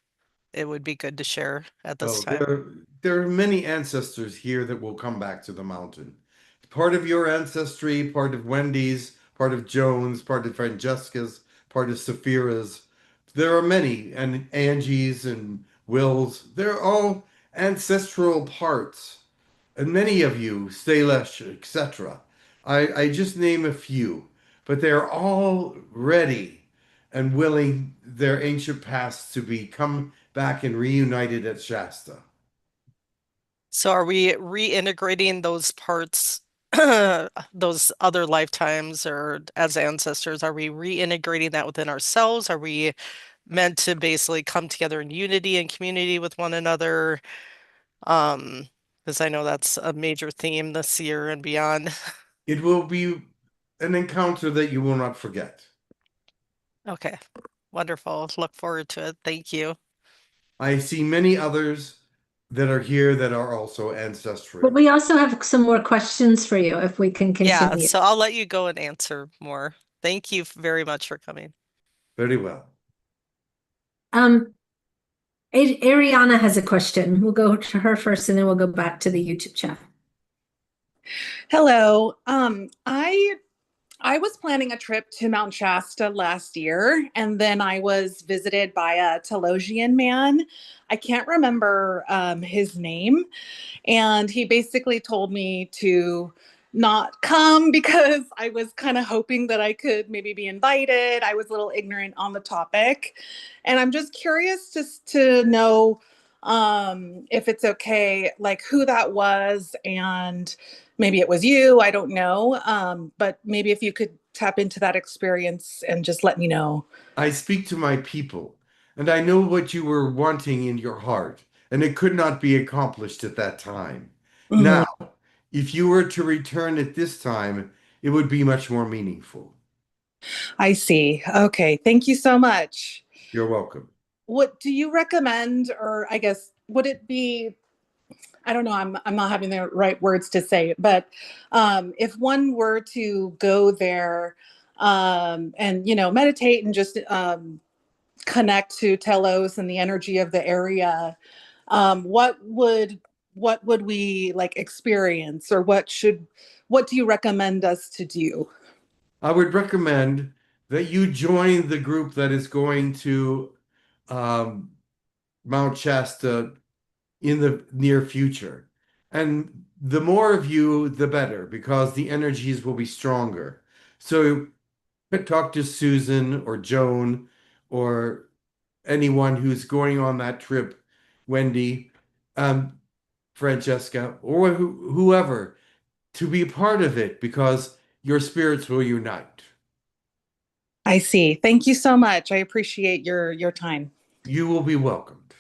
it would be good to share at this Oh, time? there are many ancestors here that will come back to the mountain. Part of your ancestry, part of Wendy's, part of Joan's, part of Francesca's, part of Saphira's. There are many, and Angie's and Will's. They're all ancestral parts. And many of you, Stalesh, etc. I just name a few, but they're all ready and willing their ancient past to be come back and reunited at Shasta. So are we reintegrating those parts, those other lifetimes or as ancestors? Are we reintegrating that within ourselves? Are we meant to basically come together in unity and community with one another? Because I know that's a major theme this year and beyond. It will be an encounter that you will not forget. Okay, wonderful. Look forward to it. Thank you. I see many others that are here that are also But ancestral. we also have some more questions for you if we can Yeah, continue. so I'll let you go and answer more. Thank you very much for coming. Very well. Ariana has a question. We'll go to her first and then we'll go back to the YouTube chat. Hello. I was planning a trip to Mount Shasta last year, and then I was visited by a Telosian man. I can't remember his name, and he basically told me to not come because I was kind of hoping that I could maybe be invited. I was a little ignorant on the topic, and I'm just curious just to know if it's okay, like who that was, and maybe it was you, I don't know. But maybe if you could tap into that experience and just let me know. I speak to my people, and I know what you were wanting in your heart, and it could not be accomplished at that time. Mhm. Now, if you were to return at this time, it would be much more meaningful. I see. Okay. Thank you so much. You're welcome. What do you recommend, or I guess, would it be, I don't know, I'm not having the right words to say, but if one were to go there and, meditate and just connect to Telos and the energy of the area, what would we like experience, or what do you recommend us to do? I would recommend that you join the group that is going to Mount Shasta in the near future. And the more of you, the better, because the energies will be stronger. So talk to Susan or Joan or anyone who's going on that trip, Wendy, Francesca, or whoever, to be part of it, because your spirits will unite. I see. Thank you so much. I appreciate your time. You will be welcomed.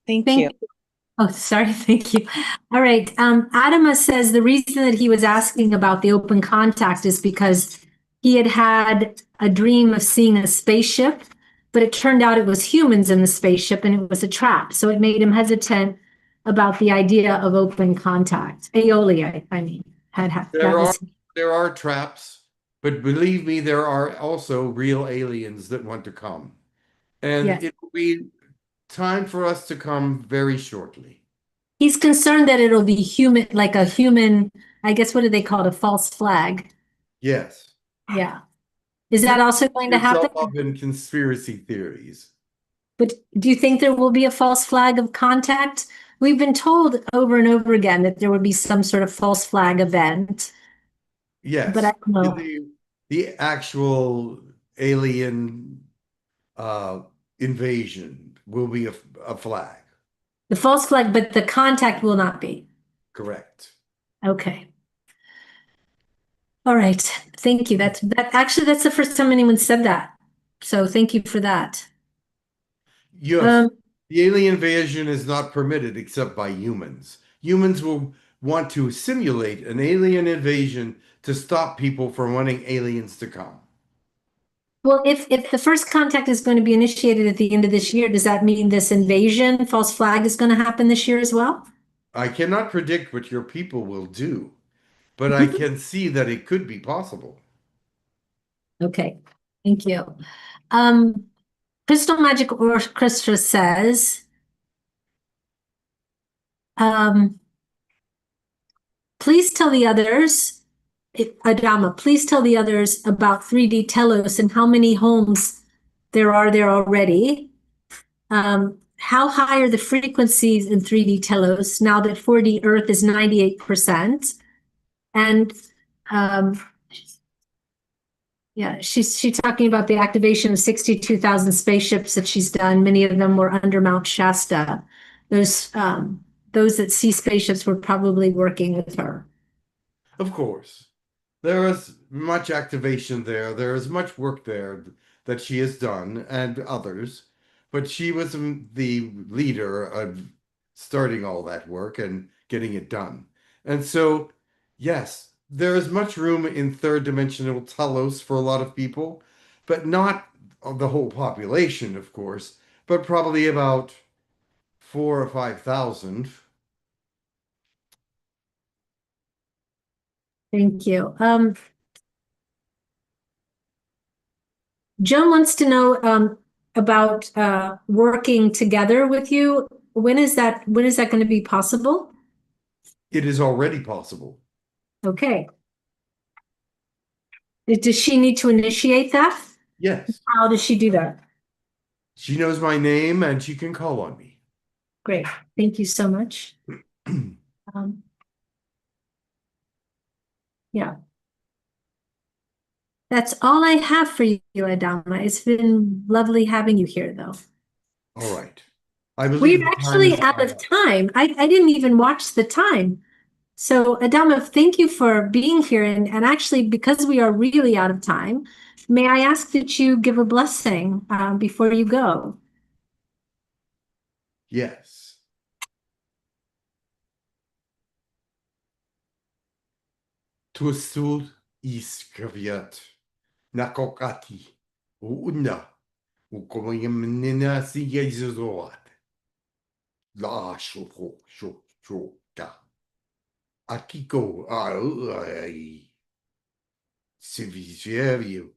Thank you. Oh, sorry. Thank you. All right. Adama says the reason that he was asking about the open contact is because he had had a dream of seeing a spaceship, but it turned out it was humans in the spaceship and it was a trap. So it made him hesitant about the idea of open contact. Aioli, I mean, there are traps, but believe me, there are also real aliens that want to come. And Yes. it will be time for us to come very shortly. He's concerned that it'll be human, like a human, I guess, what do they call it? A false flag. Yes. Yeah. Is that also going to happen? Yourself up in conspiracy theories. But do you think there will be a false flag of contact? We've been told over and over again that there would be some sort of false flag event. Yes. But I don't know. The actual alien invasion will be a flag. The false flag, but the contact will not be. Correct. Okay. All right. Thank you. That's the first time anyone said that. So thank you for that. Yes. The alien invasion is not permitted except by humans. Humans will want to simulate an alien invasion to stop people from wanting aliens to come. Well, if the first contact is going to be initiated at the end of this year, does that mean this invasion, false flag, is going to happen this year as well? I cannot predict what your people will do, but I can see that it could be possible. Okay, thank you. Crystal Magic Orchestra says, please tell the others, Adama, please tell the others about 3D Telos and how many homes there are there already. How high are the frequencies in 3D Telos now that 4D Earth is 98%? And yeah, she's talking about the activation of 62,000 spaceships that she's done. Many of them were under Mount Shasta. Those that see spaceships were probably working with her. Of course. There is much activation there. There is much work there that she has done and others, but she was the leader of starting all that work and getting it done. And so, yes, there is much room in third dimensional Telos for a lot of people, but not the whole population, of course, but probably about 4,000 or 5,000. Thank you. Joan wants to know about working together with you. When is that going to be possible? It is already possible. Okay. Does she need to initiate that? Yes. How does she do that? She knows my name and she can call on me. Great. Thank you so much. Yeah. That's all I have for you, Adama. It's been lovely having you here, though. All right. I believe We're actually out of time. I didn't even watch the time. So, Adama, thank you for being here. And actually, because we are really out of time, may I ask that you give a blessing before you go? Yes. Tusul iskaviat nakokati una ukoyamnina siyazoat la shoka akiko ai civiserio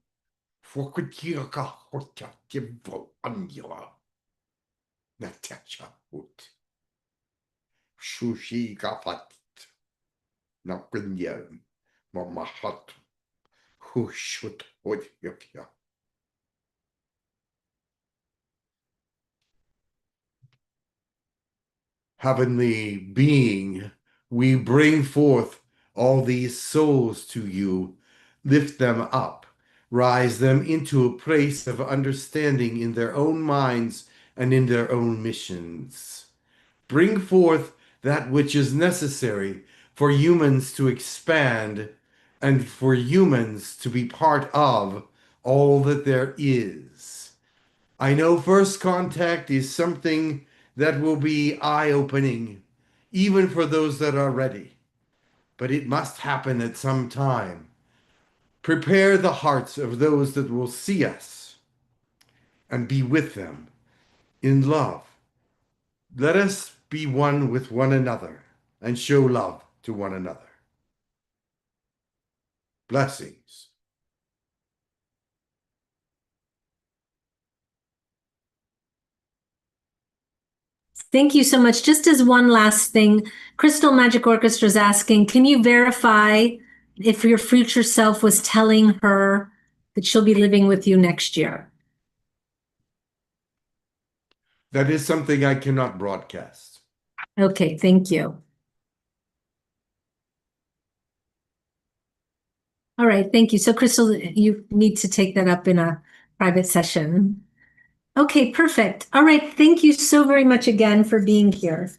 fokutirka hotja tivo anjala Natasha ut sushi kafatit nakunyam mamahat who should ya. Heavenly being, we bring forth all these souls to you, lift them up, rise them into a place of understanding in their own minds and in their own missions. Bring forth that which is necessary for humans to expand and for humans to be part of all that there is. I know first contact is something that will be eye-opening, even for those that are ready. But it must happen at some time. Prepare the hearts of those that will see us and be with them in love. Let us be one with one another and show love to one another. Blessings. Thank you so much. Just as one last thing, Crystal Magic Orchestra is asking, can you verify if your future self was telling her that she'll be living with you next year? That is something I cannot broadcast. Okay, thank you. All right, thank you. So, Crystal, you need to take that up in a private session. Okay, perfect. All right, thank you so very much again for being here.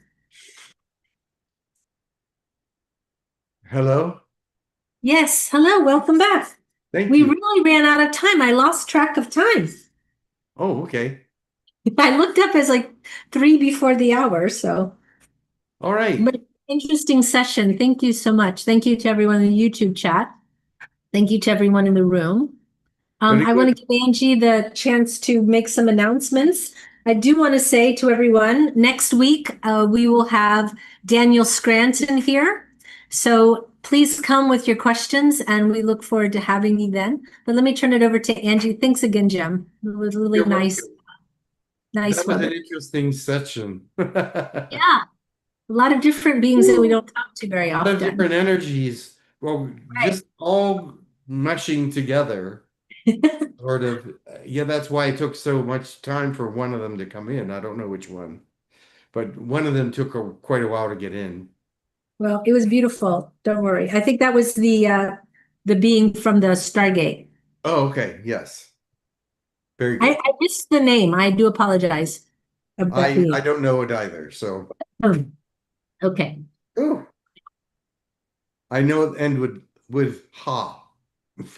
Hello? Yes, hello, welcome back. Thank We you. really ran out of time. I lost track of time. Oh, okay. I looked up as like 3 before the hour, so. All right. But interesting session. Thank you so much. Thank you to everyone in the YouTube chat. Thank you to everyone in the room. I want to give Angie the chance to make some announcements. I do want to say to everyone, next week we will have Daniel Scranton here. So please come with your questions and we look forward to having you then. But let me turn it over to Angie. Thanks again, Jim. It was really nice Nice That was one. an interesting session. Yeah. A lot of different beings that we don't talk to very A lot of often. different energies. Well, Right. just all mushing together. Sort of. Yeah, that's why it took so much time for one of them to come in. I don't know which one, but one of them took quite a while to get in. Well, it was beautiful. Don't worry. I think that was the being from the Stargate. Oh, okay. Yes. Very good. I missed the name. I do apologize. Of that I being. don't know it either. So. Okay. Oh. I know it end with ha.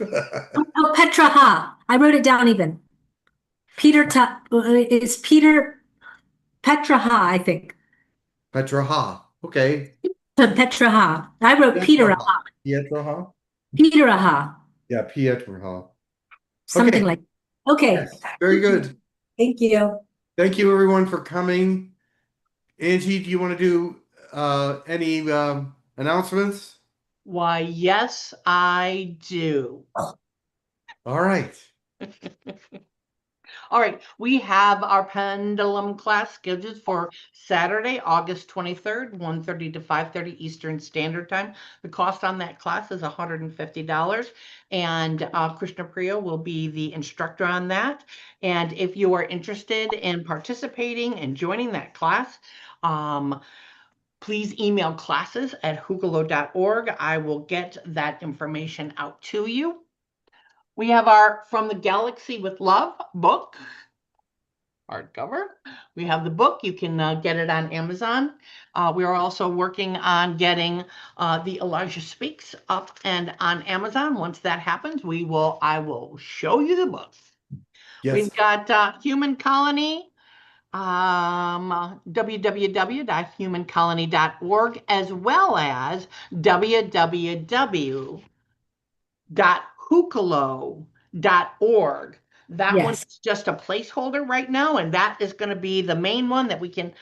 Oh, Petra Ha. I wrote it down even. It's Peter Petra Ha, I think. Petra ha. Okay. Petra Ha. I wrote Peter Ha. Pietra ha. Peter Ha. Yeah, Pietra ha. Something like. Okay. Yes, very good. Thank you. Thank you, everyone, for coming. Angie, do you want to do any announcements? Why, yes, I do. All right. All right, we have our pendulum class scheduled for Saturday, August 23rd, 1:30 to 5:30 Eastern Standard Time. The cost on that class is $150, and Krishna Priya will be the instructor on that. And if you are interested in participating and joining that class, please email classes@hucolo.org. I will get that information out to you. We have our From the Galaxy with Love book, hardcover. We have the book. You can get it on Amazon. We are also working on getting the Elijah Speaks up and on Amazon. Once that happens, I will show you the book. Yes. We've got Human Colony, www.humancolony.org, as well as www.hucolo.org. That one's just a placeholder right now, and that is going to be the main one that we can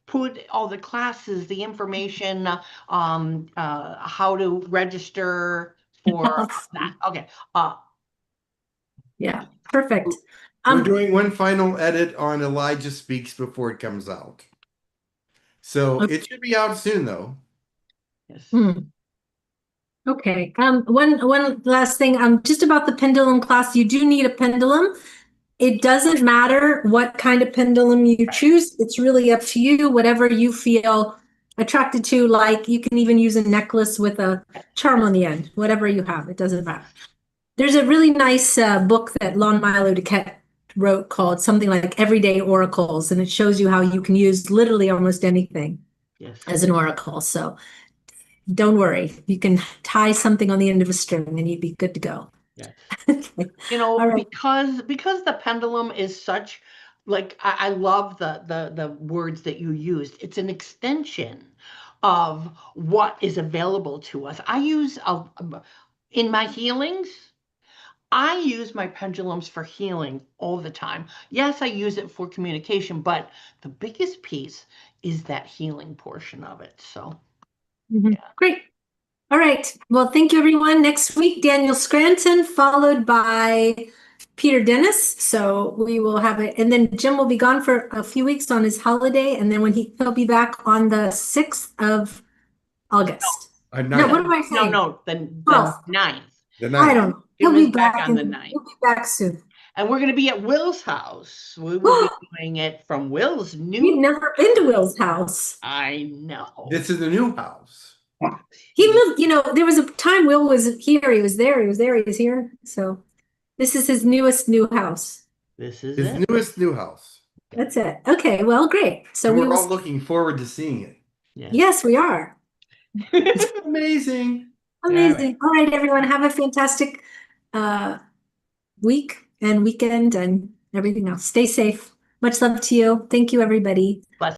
put all the classes, the information, how to register for that. Okay. Yeah, perfect. We're doing one final edit on Elijah Speaks before it comes out. So it should be out soon, though. Yes. Okay. One last thing. Just about the pendulum class, you do need a pendulum. It doesn't matter what kind of pendulum you choose. It's really up to you, whatever you feel attracted to. Like you can even use a necklace with a charm on the end, whatever you have. It doesn't matter. There's a really nice book that 𝗪𝗪𝗡𝗓𝗏 wrote called something like Everyday Oracles, and it shows you how you can use literally almost anything as an oracle. So don't worry, you can tie something on the end of a string and you'd be good to go. Yes. You know, right. because the pendulum is such, like, I love the words that you used. It's an extension of what is available to us. I use in my healings, I use my pendulums for healing all the time. Yes, I use it for communication, but the biggest piece is that healing portion of it. So, yeah. Great. All right. Well, thank you, everyone. Next week, Daniel Scranton, followed by Peter Dennis. So we will have it. And then Jim will be gone for a few weeks on his holiday. And then he'll be back on the 6th of August. No, what am I saying? No, the 9th. The 9th. I don't know. He'll be back on the 9th. He'll be back soon. And we're going to be at Will's house. We will be doing it from Will's new. We've never been to Will's house. I know. This is the new house. He moved, there was a time Will was here. He was there. He was there. He was here. So this is his newest new house. This is his newest new house. That's it. Okay. Well, great. So we're all looking forward to seeing it. Yes, we are. Amazing. Amazing. All right, everyone. Have a fantastic week and weekend and everything else. Stay safe. Much love to you. Thank you, everybody. Bye.